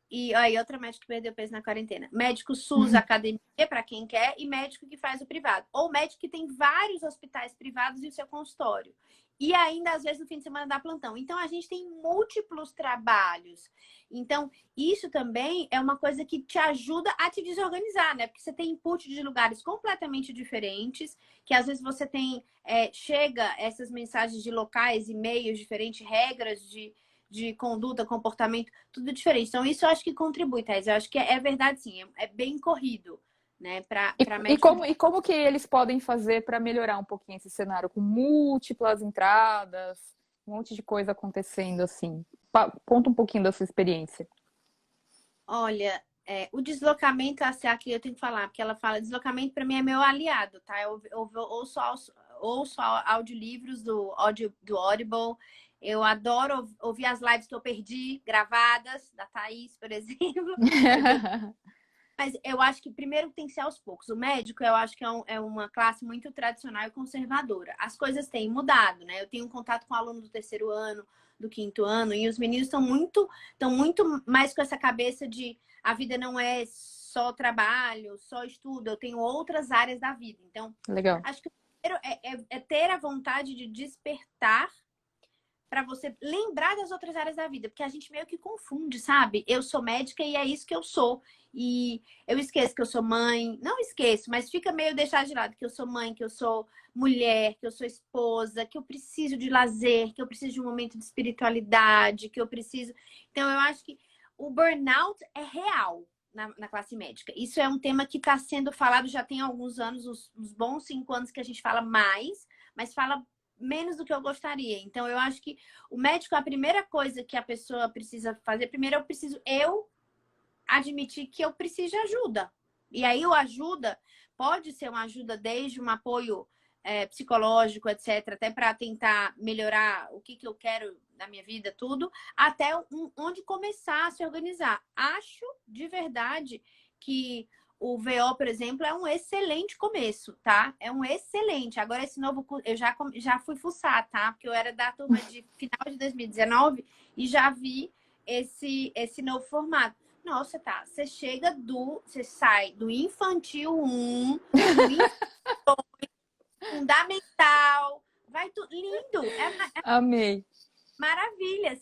e aí outra médica que perdeu peso na quarentena. Médico SUS, academia para quem quer e médico que faz o privado. Ou médico que tem vários hospitais privados e o seu consultório. E ainda, às vezes, no fim de semana dá plantão. Então, a gente tem múltiplos trabalhos. Então, isso também é uma coisa que te ajuda a te desorganizar, né? Porque você tem input de lugares completamente diferentes, que às vezes você tem, chega essas mensagens de locais, e-mails diferentes, regras de conduta, comportamento, tudo diferente. Então, isso eu acho que contribui, Thais. Eu acho que é verdade, sim. É bem corrido, né? Para E médico. como que eles podem fazer para melhorar um pouquinho esse cenário com múltiplas entradas, um monte de coisa acontecendo assim? Conta um pouquinho da sua experiência. Olha, o deslocamento, aqui eu tenho que falar, porque ela fala, deslocamento para mim é meu aliado, tá? Eu ouço audiolivros do Audible. Eu adoro ouvir as lives que eu perdi, gravadas, da Thaís, por exemplo. Mas eu acho que primeiro tem que ser aos poucos. O médico, eu acho que é uma classe muito tradicional e conservadora. As coisas têm mudado, né? Eu tenho um contato com aluno do terceiro ano, do quinto ano, e os meninos estão muito mais com essa cabeça de a vida não é só trabalho, só estudo, eu tenho outras áreas da vida. Então, Legal. acho que o primeiro é ter a vontade de despertar para você lembrar das outras áreas da vida, porque a gente meio que confunde, sabe? Eu sou médica e é isso que eu sou. E eu esqueço que eu sou mãe, não esqueço, mas fica meio deixado de lado que eu sou mãe, que eu sou mulher, que eu sou esposa, que eu preciso de lazer, que eu preciso de um momento de espiritualidade, que eu preciso. Então, eu acho que o burnout é real na classe médica. Isso é um tema que está sendo falado já tem alguns anos, uns bons 5 anos que a gente fala mais, mas fala menos do que eu gostaria. Então, eu acho que o médico, a primeira coisa que a pessoa precisa fazer, primeiro eu admitir que eu preciso de ajuda. E aí, o ajuda pode ser uma ajuda desde um apoio psicológico, etc., até para tentar melhorar o que eu quero na minha vida, tudo, até onde começar a se organizar. Acho de verdade que o VO, por exemplo, é um excelente começo, tá? É um excelente. Agora, esse novo curso, eu já fui fuçar, tá? Porque eu era da turma de final de 2019 e já vi esse novo formato. Nossa, tá. Você sai do infantil 1, do fundamental, vai tudo lindo. Amei. Maravilha!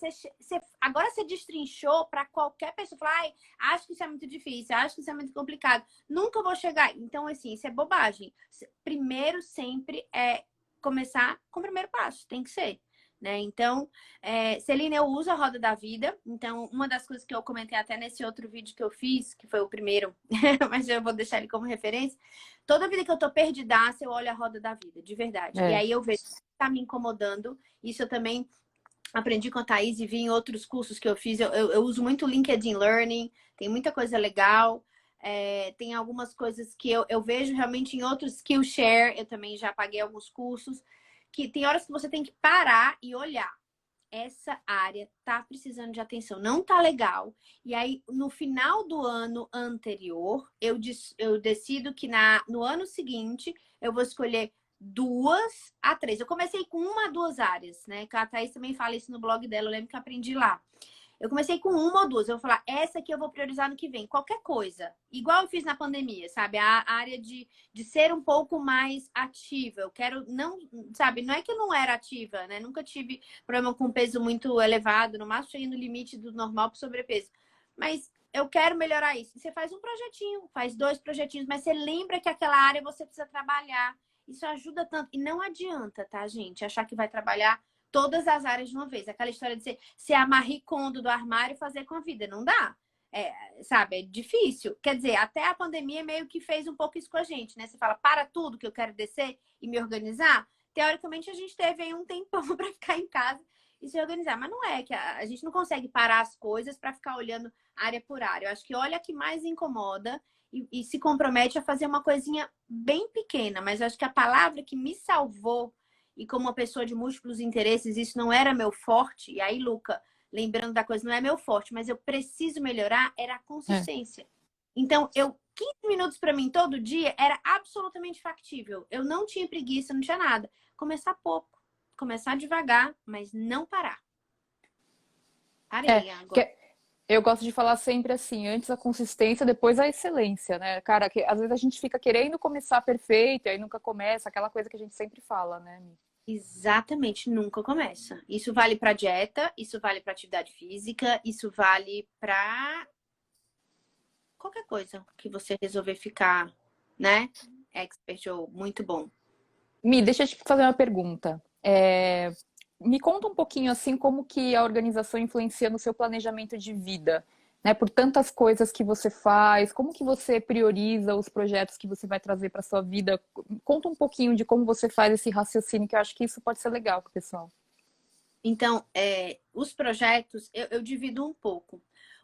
Agora você destrinchou para qualquer pessoa falar, ai, acho que isso é muito difícil, acho que isso é muito complicado, nunca vou chegar. Então, assim, isso é bobagem. Primeiro, sempre é começar com o primeiro passo, tem que ser. né? Então, Celina, eu uso a roda da vida. Então, uma das coisas que eu comentei até nesse outro vídeo que eu fiz, que foi o primeiro, mas eu vou deixar ele como referência. Toda vida que eu tô perdidaça, eu olho a roda da vida, de verdade. E É. aí eu vejo o que tá me incomodando. Isso eu também aprendi com a Thaís e vi em outros cursos que eu fiz. Eu uso muito o LinkedIn Learning, tem muita coisa legal. Tem algumas coisas que eu vejo realmente em outros Skillshare. Eu também já paguei alguns cursos. Que tem horas que você tem que parar e olhar. Essa área tá precisando de atenção, não tá legal. E aí, no final do ano anterior, eu decido que no ano seguinte eu vou escolher 2 a 3. Eu comecei com 1 a 2 áreas, né? Que a Thaís também fala isso no blog dela, eu lembro que eu aprendi lá. Eu comecei com 1 ou 2. Eu vou falar, essa aqui eu vou priorizar no que vem. Qualquer coisa. Igual eu fiz na pandemia, sabe? A área de ser um pouco mais ativa. Eu quero, não, sabe? Não é que eu não era ativa, né? Nunca tive problema com peso muito elevado. No máximo, cheguei no limite do normal para sobrepeso. Mas eu quero melhorar isso. Você faz um projetinho, faz 2 projetinhos, mas você lembra que aquela área você precisa trabalhar. Isso ajuda tanto. E não adianta, tá, gente? Achar que vai trabalhar todas as áreas de uma vez. Aquela história de ser a Marie Kondo do armário e fazer com a vida. Não dá. Sabe, é difícil. Quer dizer, até a pandemia meio que fez um pouco isso com a gente, né? Você fala, para tudo que eu quero descer e me organizar. Teoricamente, a gente teve aí um tempão para ficar em casa e se organizar. Mas não é que a gente não consegue parar as coisas para ficar olhando área por área. Eu acho que olha a que mais incomoda e se compromete a fazer uma coisinha bem pequena. Mas eu acho que a palavra que me salvou e como uma pessoa de múltiplos interesses, isso não era meu forte. E aí, Luca, lembrando da coisa, não é meu forte, mas eu preciso melhorar, era a É. consistência. Então, 15 minutos para mim todo dia era absolutamente factível. Eu não tinha preguiça, não tinha nada. Começar pouco, começar devagar, mas não parar. É, Parei agora. que eu gosto de falar sempre assim, antes a consistência, depois a excelência, né? Cara, que às vezes a gente fica querendo começar perfeito, e aí nunca começa, aquela coisa que a gente sempre fala, né, Mi? Exatamente, nunca começa. Isso vale para dieta, isso vale para atividade física, isso vale para qualquer coisa que você resolver ficar, né? Expert ou muito bom. Mi, deixa eu te fazer uma pergunta. Me conta um pouquinho assim como que a organização influencia no seu planejamento de vida, né? Por tantas coisas que você faz, como que você prioriza os projetos que você vai trazer para sua vida? Conta um pouquinho de como você faz esse raciocínio, que eu acho que isso pode ser legal para o pessoal. Então, os projetos, eu divido um pouco.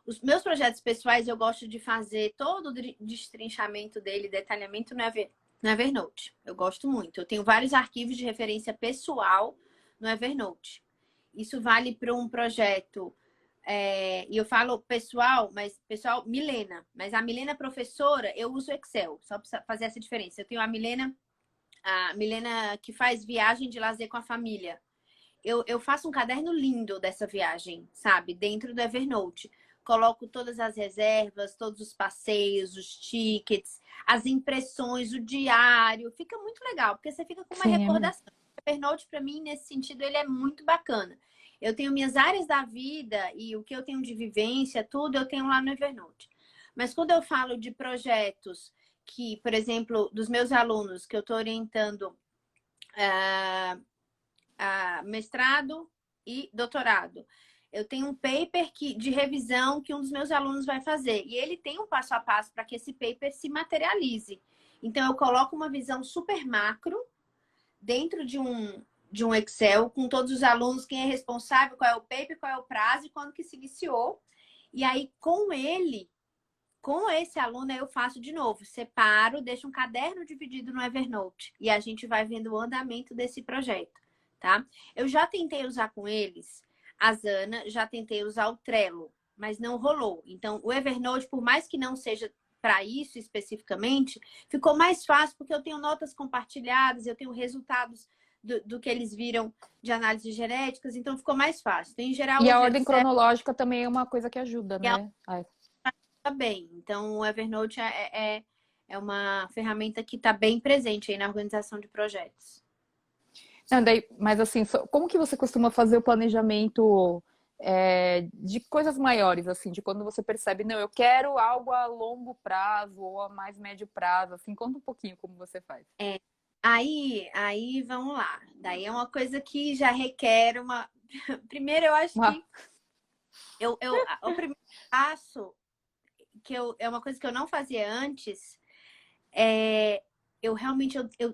Os meus projetos pessoais, eu gosto de fazer todo o destrinchamento dele, detalhamento no Evernote. Eu gosto muito. Eu tenho vários arquivos de referência pessoal no Evernote. Isso vale para um projeto. E eu falo pessoal, mas pessoal, Milena. Mas a Milena professora, eu uso Excel, só para fazer essa diferença. Eu tenho a Milena que faz viagem de lazer com a família. Eu faço um caderno lindo dessa viagem, sabe? Dentro do Evernote. Coloco todas as reservas, todos os passeios, os tickets, as impressões, o diário. Fica muito legal, porque você fica com uma Sim, é mesmo. recordação. O Evernote, para mim, nesse sentido, ele é muito bacana. Eu tenho minhas áreas da vida e o que eu tenho de vivência, tudo eu tenho lá no Evernote. Mas quando eu falo de projetos que, por exemplo, dos meus alunos que eu estou orientando, mestrado e doutorado. Eu tenho um paper de revisão que um dos meus alunos vai fazer. E ele tem um passo a passo para que esse paper se materialize. Então, eu coloco uma visão super macro dentro de um Excel com todos os alunos, quem é responsável, qual é o paper, qual é o prazo e quando que se iniciou. E aí, com esse aluno, eu faço de novo. Separo, deixo um caderno dividido no Evernote. E a gente vai vendo o andamento desse projeto, tá? Eu já tentei usar com eles a Zana, já tentei usar o Trello, mas não rolou. Então, o Evernote, por mais que não seja para isso especificamente, ficou mais fácil porque eu tenho notas compartilhadas, eu tenho resultados do que eles viram de análises genéticas, então ficou mais fácil. Então, em geral, E eu a uso ordem Excel cronológica também é uma coisa que ajuda, né? Ai. bem. Então, o Evernote é uma ferramenta que está bem presente aí na organização de projetos. Não, mas assim, como que você costuma fazer o planejamento de coisas maiores, assim, de quando você percebe, não, eu quero algo a longo prazo ou a mais médio prazo, assim, conta um pouquinho como você faz. Aí, vamos lá. Daí é uma coisa que já requer uma. Primeiro, eu acho Ah, que o primeiro passo, é uma coisa que eu não fazia antes, é eu realmente eu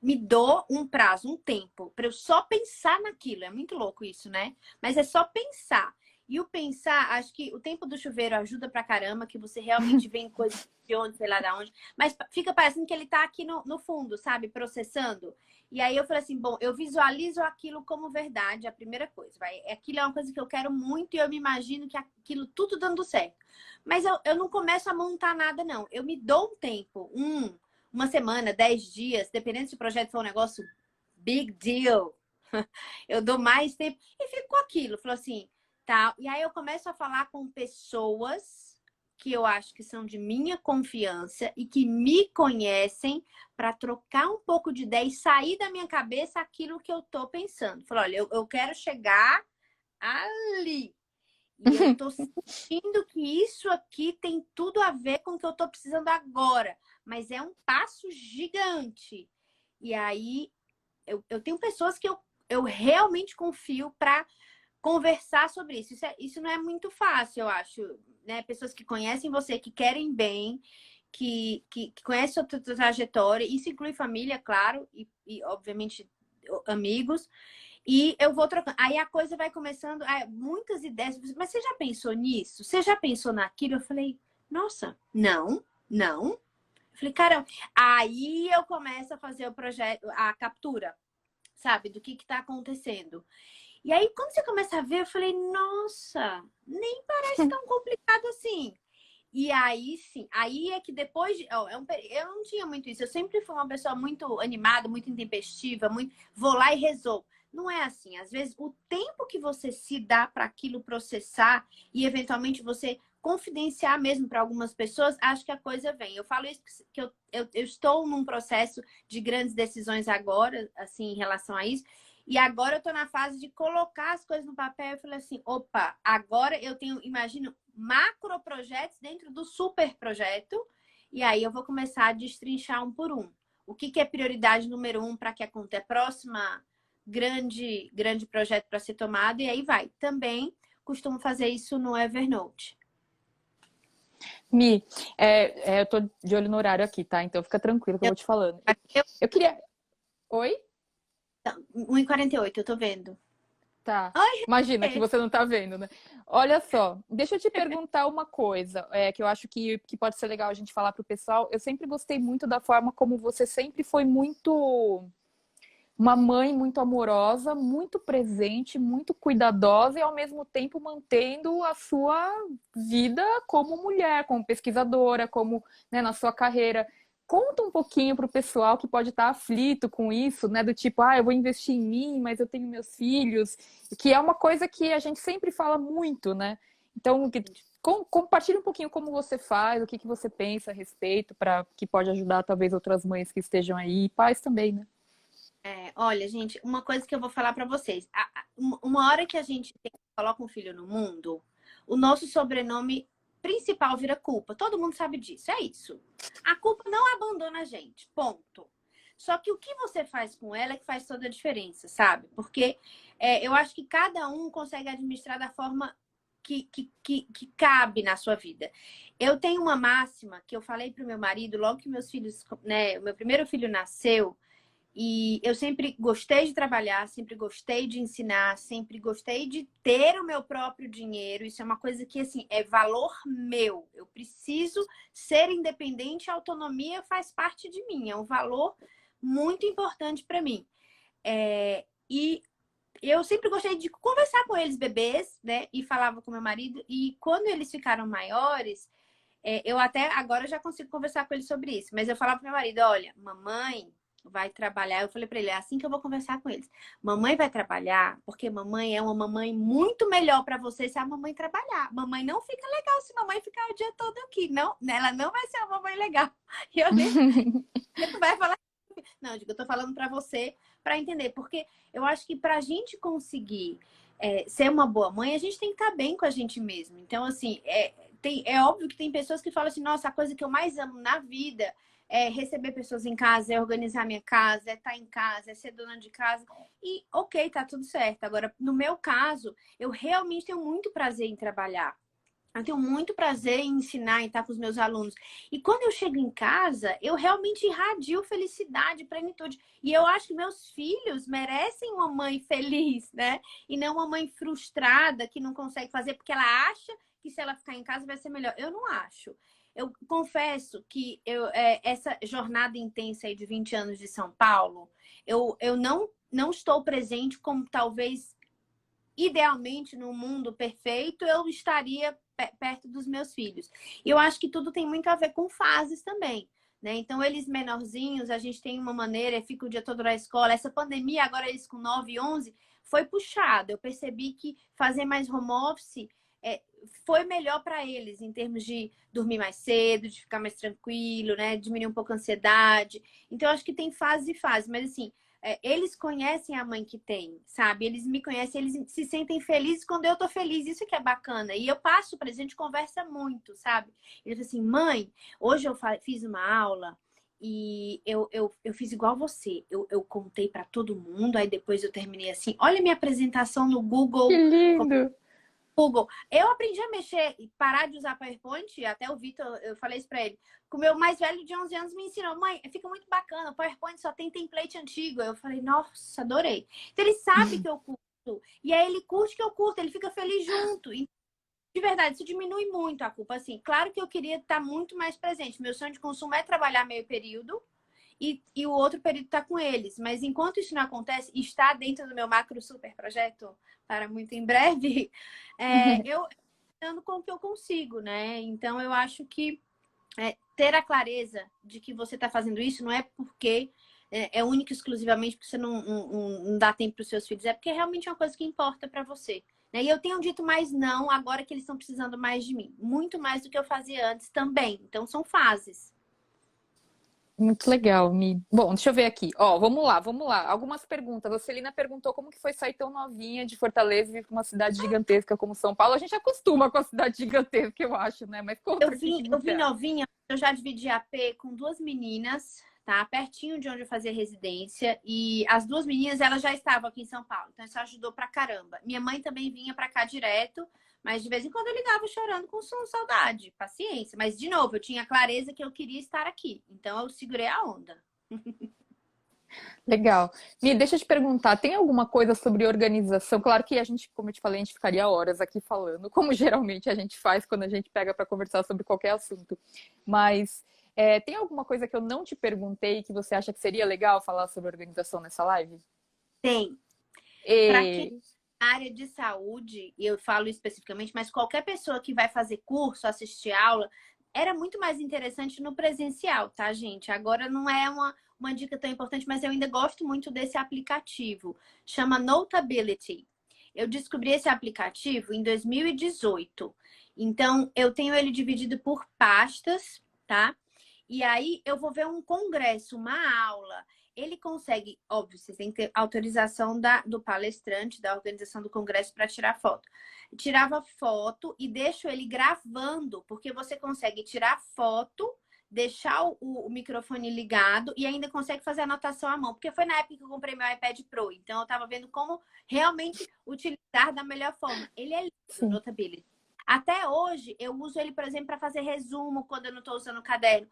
me dou um prazo, um tempo, para eu só pensar naquilo. É muito louco isso, né? Mas é só pensar. E o pensar, acho que o tempo do chuveiro ajuda pra caramba, que você realmente vê coisas de onde, sei lá de onde, mas fica parecendo que ele tá aqui no fundo, sabe? Processando. E aí eu falei assim, bom, eu visualizo aquilo como verdade, a primeira coisa. Aquilo é uma coisa que eu quero muito e eu me imagino que aquilo tudo dando certo. Mas eu não começo a montar nada, não. Eu me dou um tempo, uma semana, 10 dias, dependendo se o projeto for um negócio big deal. Eu dou mais tempo e fico com aquilo. Falou assim, tá. E aí eu começo a falar com pessoas que eu acho que são de minha confiança e que me conhecem para trocar um pouco de ideia e sair da minha cabeça aquilo que eu tô pensando. Falou, olha, eu quero chegar ali. E eu tô sentindo que isso aqui tem tudo a ver com o que eu tô precisando agora. Mas é um passo gigante. E aí, eu tenho pessoas que eu realmente confio para conversar sobre isso. Isso não é muito fácil, eu acho. Né? Pessoas que conhecem você, que querem bem, que conhecem a tua trajetória. Isso inclui família, claro, e obviamente amigos. E eu vou trocando. Aí a coisa vai começando, muitas ideias. Mas você já pensou nisso? Você já pensou naquilo? Eu falei, nossa, não, não. Eu falei, caramba. Aí eu começo a fazer o projeto, a captura, sabe, do que tá acontecendo. E aí, quando você começa a ver, eu falei, nossa, nem parece tão complicado assim. E aí, sim, aí é que depois de. Eu não tinha muito isso. Eu sempre fui uma pessoa muito animada, muito intempestiva, muito. Vou lá e resolvo. Não é assim. Às vezes, o tempo que você se dá para aquilo processar e, eventualmente, você confidenciar mesmo para algumas pessoas, acho que a coisa vem. Eu falo isso que eu estou num processo de grandes decisões agora, assim, em relação a isso. E agora eu estou na fase de colocar as coisas no papel e falei assim, opa, agora eu tenho, imagino, macro projetos dentro do super projeto. E aí eu vou começar a destrinchar um por um. O que é prioridade número 1 para que aconteça a próxima grande projeto para ser tomado. E aí vai. Também costumo fazer isso no Evernote. Mi, eu tô de olho no horário aqui, tá? Então fica tranquilo que eu Eu, vou te falando. eu, Eu queria. Oi? 1h48, eu tô vendo. Tá. Ai, Imagina que é. você não tá vendo, né? Olha só, deixa eu te perguntar uma coisa, que eu acho que pode ser legal a gente falar pro pessoal. Eu sempre gostei muito da forma como você sempre foi muito uma mãe muito amorosa, muito presente, muito cuidadosa e ao mesmo tempo mantendo a sua vida como mulher, como pesquisadora, como, né, na sua carreira. Conta um pouquinho para o pessoal que pode estar aflito com isso, né? Do tipo, eu vou investir em mim, mas eu tenho meus filhos, que é uma coisa que a gente sempre fala muito, né? Então, compartilhe um pouquinho como você faz, o que você pensa a respeito, para que pode ajudar talvez outras mães que estejam aí, e pais também, né? Olha, gente, uma coisa que eu vou falar para vocês. Uma hora que a gente coloca um filho no mundo, o nosso sobrenome principal vira culpa. Todo mundo sabe disso. É isso. A culpa não abandona a gente. Ponto. Só que o que você faz com ela é que faz toda a diferença, sabe? Porque eu acho que cada um consegue administrar da forma que cabe na sua vida. Eu tenho uma máxima que eu falei pro meu marido logo que meus filhos, né, o meu primeiro filho nasceu. E eu sempre gostei de trabalhar, sempre gostei de ensinar, sempre gostei de ter o meu próprio dinheiro. Isso é uma coisa que, assim, é valor meu. Eu preciso ser independente, a autonomia faz parte de mim. É um valor muito importante para mim. E eu sempre gostei de conversar com eles, bebês, né? E falava com meu marido. E quando eles ficaram maiores, eu até agora já consigo conversar com eles sobre isso. Mas eu falava pro meu marido, olha, mamãe vai trabalhar. Eu falei para ele, é assim que eu vou conversar com eles. Mamãe vai trabalhar porque mamãe é uma mamãe muito melhor para você se a mamãe trabalhar. Mamãe não fica legal se mamãe ficar o dia todo aqui. Não, ela não vai ser uma mamãe legal. E eu nem tu vai falar. Não, eu digo, eu tô falando para você para entender, porque eu acho que para a gente conseguir ser uma boa mãe, a gente tem que estar bem com a gente mesmo. Então, assim, É óbvio que tem pessoas que falam assim, nossa, a coisa que eu mais amo na vida é receber pessoas em casa, é organizar minha casa, é estar em casa, é ser dona de casa. E ok, tá tudo certo. Agora, no meu caso, eu realmente tenho muito prazer em trabalhar. Eu tenho muito prazer em ensinar e estar com os meus alunos. E quando eu chego em casa, eu realmente irradio felicidade, plenitude. E eu acho que meus filhos merecem uma mãe feliz, né? E não uma mãe frustrada que não consegue fazer porque ela acha que se ela ficar em casa vai ser melhor. Eu não acho. Eu confesso que essa jornada intensa aí de 20 anos de São Paulo, eu não estou presente como talvez idealmente, no mundo perfeito, eu estaria perto dos meus filhos. E eu acho que tudo tem muito a ver com fases também. Né? Então, eles menorzinhos, a gente tem uma maneira, fica o dia todo na escola. Essa pandemia, agora eles com 9 e 11, foi puxado. Eu percebi que fazer mais home office foi melhor para eles, em termos de dormir mais cedo, de ficar mais tranquilo, né? Diminuir um pouco a ansiedade. Então, eu acho que tem fase e fase. Mas, assim, eles conhecem a mãe que tem, sabe? Eles me conhecem, eles se sentem felizes quando eu tô feliz. Isso que é bacana. E eu passo pra eles, a gente conversa muito, sabe? Ele fala assim, mãe, hoje eu fiz uma aula e eu fiz igual você. Eu contei pra todo mundo, aí depois eu terminei assim, olha a minha apresentação no Que Google. lindo! Google. Eu aprendi a mexer e parar de usar PowerPoint, até o Vitor, eu falei isso pra ele. O meu mais velho de 11 anos me ensinou, mãe, fica muito bacana, o PowerPoint só tem template antigo. Eu falei, nossa, adorei. Então ele sabe que eu curto, e aí ele curte que eu curto, ele fica feliz junto. E, de verdade, isso diminui muito a culpa. Assim, claro que eu queria estar muito mais presente. Meu sonho de consumo é trabalhar meio período, e o outro período está com eles. Mas enquanto isso não acontece, está dentro do meu macro super projeto para muito em breve, eu ando com o que eu consigo, né? Então eu acho que ter a clareza de que você está fazendo isso não é porque é único e exclusivamente porque você não dá tempo para os seus filhos, é porque realmente é uma coisa que importa para você. Né? E eu tenho dito mais não agora que eles estão precisando mais de mim. Muito mais do que eu fazia antes também. Então são fases. Muito legal, Mi. Bom, deixa eu ver aqui. Ó, vamos lá, vamos lá. Algumas perguntas. A Celina perguntou como que foi sair tão novinha de Fortaleza e vir para uma cidade gigantesca como São Paulo. A gente acostuma com a cidade gigantesca, eu acho, né? Mas conta o que Eu você vim acha. novinha, eu já dividi AP com duas meninas, tá? Pertinho de onde eu fazia residência. E as duas meninas, elas já estavam aqui em São Paulo. Então isso ajudou pra caramba. Minha mãe também vinha pra cá direto, mas de vez em quando eu ligava chorando com saudade, paciência. Mas, de novo, eu tinha clareza que eu queria estar aqui. Então eu segurei a onda. Legal. Mi, deixa eu te perguntar, tem alguma coisa sobre organização? Claro que a gente, como eu te falei, a gente ficaria horas aqui falando, como geralmente a gente faz quando a gente pega para conversar sobre qualquer assunto. Mas tem alguma coisa que eu não te perguntei que você acha que seria legal falar sobre organização nessa live? Tem. Para quem E... é na área de saúde, e eu falo especificamente, mas qualquer pessoa que vai fazer curso, assistir aula, era muito mais interessante no presencial, tá, gente? Agora não é uma dica tão importante, mas eu ainda gosto muito desse aplicativo. Chama Notability. Eu descobri esse aplicativo em 2018. Então, eu tenho ele dividido por pastas, tá? E aí eu vou ver um congresso, uma aula. Ele consegue, óbvio, você tem que ter autorização do palestrante, da organização do congresso para tirar foto. Tirava foto e deixo ele gravando, porque você consegue tirar foto, deixar o microfone ligado e ainda consegue fazer anotação à mão. Porque foi na época que eu comprei meu iPad Pro, então eu estava vendo como realmente utilizar da melhor forma. Ele é lindo, Sim. Notability. Até hoje, eu uso ele, por exemplo, para fazer resumo quando eu não estou usando o caderno.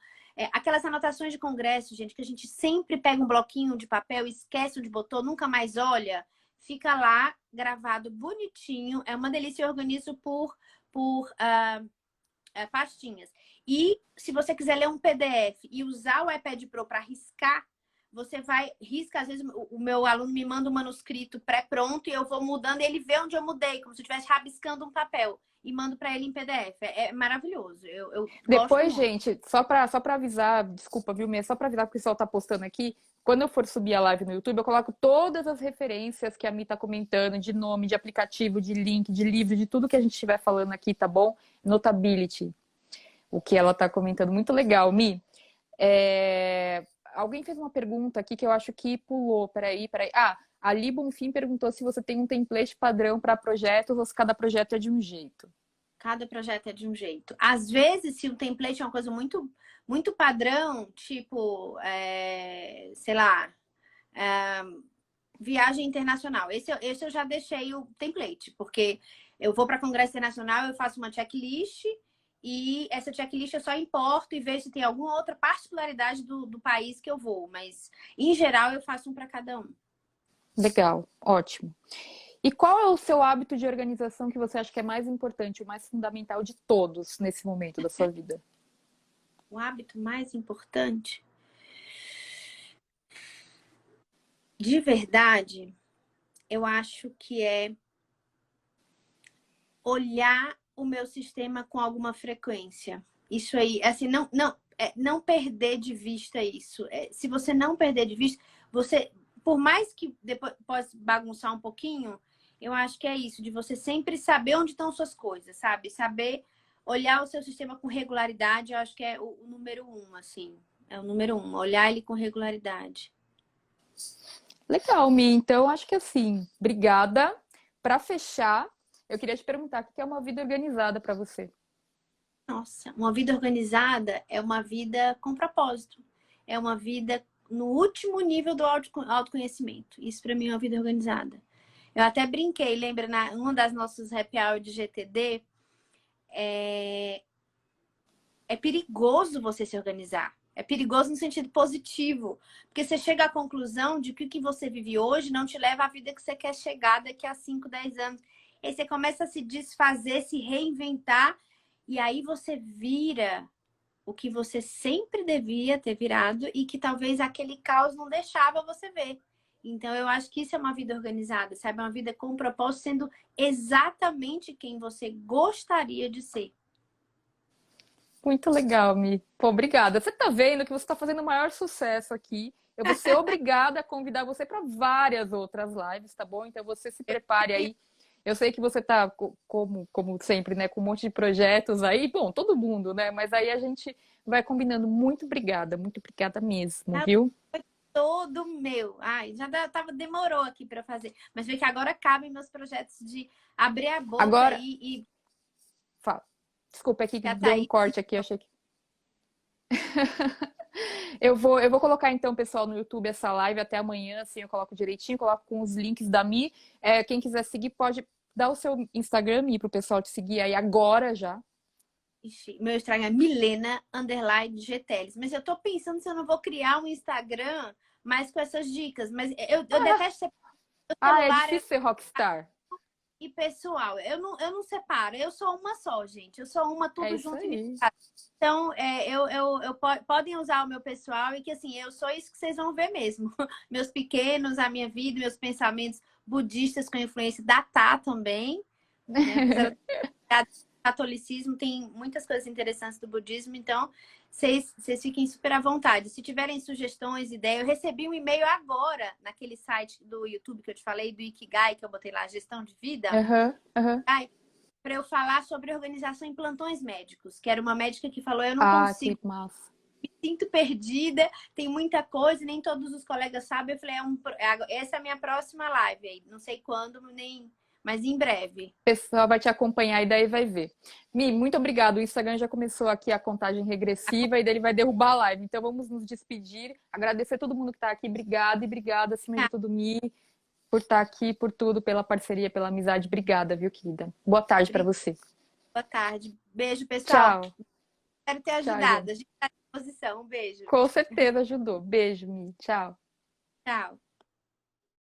Aquelas anotações de congresso, gente, que a gente sempre pega um bloquinho de papel, esquece onde botou, nunca mais olha, fica lá gravado bonitinho. É uma delícia, eu organizo por pastinhas. E se você quiser ler um PDF e usar o iPad Pro para riscar, você vai, risca, às vezes o meu aluno me manda um manuscrito pré-pronto e eu vou mudando e ele vê onde eu mudei, como se eu estivesse rabiscando um papel e mando para ele em PDF. É maravilhoso. Eu gosto Depois, muito. gente, só para avisar, desculpa, viu, Mia? Só para avisar que o pessoal tá postando aqui. Quando eu for subir a live no YouTube, eu coloco todas as referências que a Mi tá comentando, de nome, de aplicativo, de link, de livro, de tudo que a gente estiver falando aqui, tá bom? Notability, o que ela tá comentando. Muito legal, Mi. Alguém fez uma pergunta aqui que eu acho que pulou. Peraí. Ah, a Li Bonfim perguntou se você tem um template padrão para projetos ou se cada projeto é de um jeito. Cada projeto é de um jeito. Às vezes, se o template é uma coisa muito, muito padrão, tipo, sei lá, é, viagem internacional. Esse eu já deixei o template, porque eu vou para congresso internacional, eu faço uma checklist e essa checklist eu só importo e vejo se tem alguma outra particularidade do país que eu vou. Mas, em geral, eu faço um para cada um. Legal, ótimo. E qual é o seu hábito de organização que você acha que é mais importante, o mais fundamental de todos nesse momento da sua vida? O hábito mais importante, de verdade, eu acho que é olhar o meu sistema com alguma frequência. Isso aí, assim, não perder de vista isso. Se você não perder de vista, você, por mais que depois possa bagunçar um pouquinho, eu acho que é isso, de você sempre saber onde estão suas coisas, sabe? Saber olhar o seu sistema com regularidade, eu acho que é o número um, assim. É o número um, olhar ele com regularidade. Legal, Mi. Então, acho que assim, obrigada. Para fechar, eu queria te perguntar o que é uma vida organizada para você? Nossa, uma vida organizada é uma vida com propósito. É uma vida no último nível do autoconhecimento. Isso para mim é uma vida organizada. Eu até brinquei, lembra, uma das nossas happy hour de GTD, é perigoso você se organizar. É perigoso no sentido positivo. Porque você chega à conclusão de que o que você vive hoje não te leva à vida que você quer chegar daqui a 5, 10 anos. Aí você começa a se desfazer, se reinventar, e aí você vira o que você sempre devia ter virado e que talvez aquele caos não deixava você ver. Então, eu acho que isso é uma vida organizada, sabe? Uma vida com propósito, sendo exatamente quem você gostaria de ser. Muito legal, Mi. Pô, obrigada. Você tá vendo que você está fazendo o maior sucesso aqui. Eu vou ser obrigada a convidar você para várias outras lives, tá bom? Então você se prepare aí. Eu sei que você tá, como sempre, né, com um monte de projetos aí. Bom, todo mundo, né? Mas aí a gente vai combinando. Muito obrigada mesmo, viu? Todo meu. Ai, demorou aqui para fazer. Mas vê que agora cabem meus projetos de abrir a boca Agora, e fala. Desculpa, é que já tá deu um aí. corte aqui, eu achei que. Eu vou colocar então, pessoal, no YouTube essa live até amanhã, assim eu coloco direitinho, coloco com os links da Mi. Quem quiser seguir pode dar o seu Instagram Mi para o pessoal te seguir aí agora já. Ixi, meu Instagram é Milena_GTLs. Mas eu tô pensando se eu não vou criar um Instagram mais com essas dicas. Mas eu detesto ser É celular difícil ser rockstar. e pessoal. Eu não separo. Eu sou uma só, gente. Eu sou uma É tudo isso junto e aí. misturado. Então, podem usar o meu pessoal e que assim, eu sou isso que vocês vão ver mesmo. Meus pequenos, a minha vida, meus pensamentos budistas com influência da Tá também, né? Apesar catolicismo, tem muitas coisas interessantes do budismo, então vocês fiquem super à vontade. Se tiverem sugestões, ideias, eu recebi um e-mail agora naquele site do YouTube que eu te falei, do Ikigai, que eu botei lá, gestão de vida, Aham, aham. para eu falar sobre organização em plantões médicos, que era uma médica que falou, eu não Ah, que consigo, massa. me sinto perdida, tem muita coisa, nem todos os colegas sabem. Eu falei, essa é a minha próxima live aí, não sei quando, mas em breve. O pessoal vai te acompanhar e daí vai ver. Mi, muito obrigado. O Instagram já começou aqui a contagem regressiva e daí ele vai derrubar a live. Então vamos nos despedir. Agradecer a todo mundo que está aqui. Obrigada e obrigada, acima de tudo, Mi, por estar aqui, por tudo, pela parceria, pela amizade. Obrigada, viu, querida? Boa tarde para você. Boa tarde. Beijo, pessoal. Tchau. Espero ter Tchau, ajudado. gente. A gente está à disposição. Um beijo. Com certeza ajudou. Beijo, Mi. Tchau. Tchau.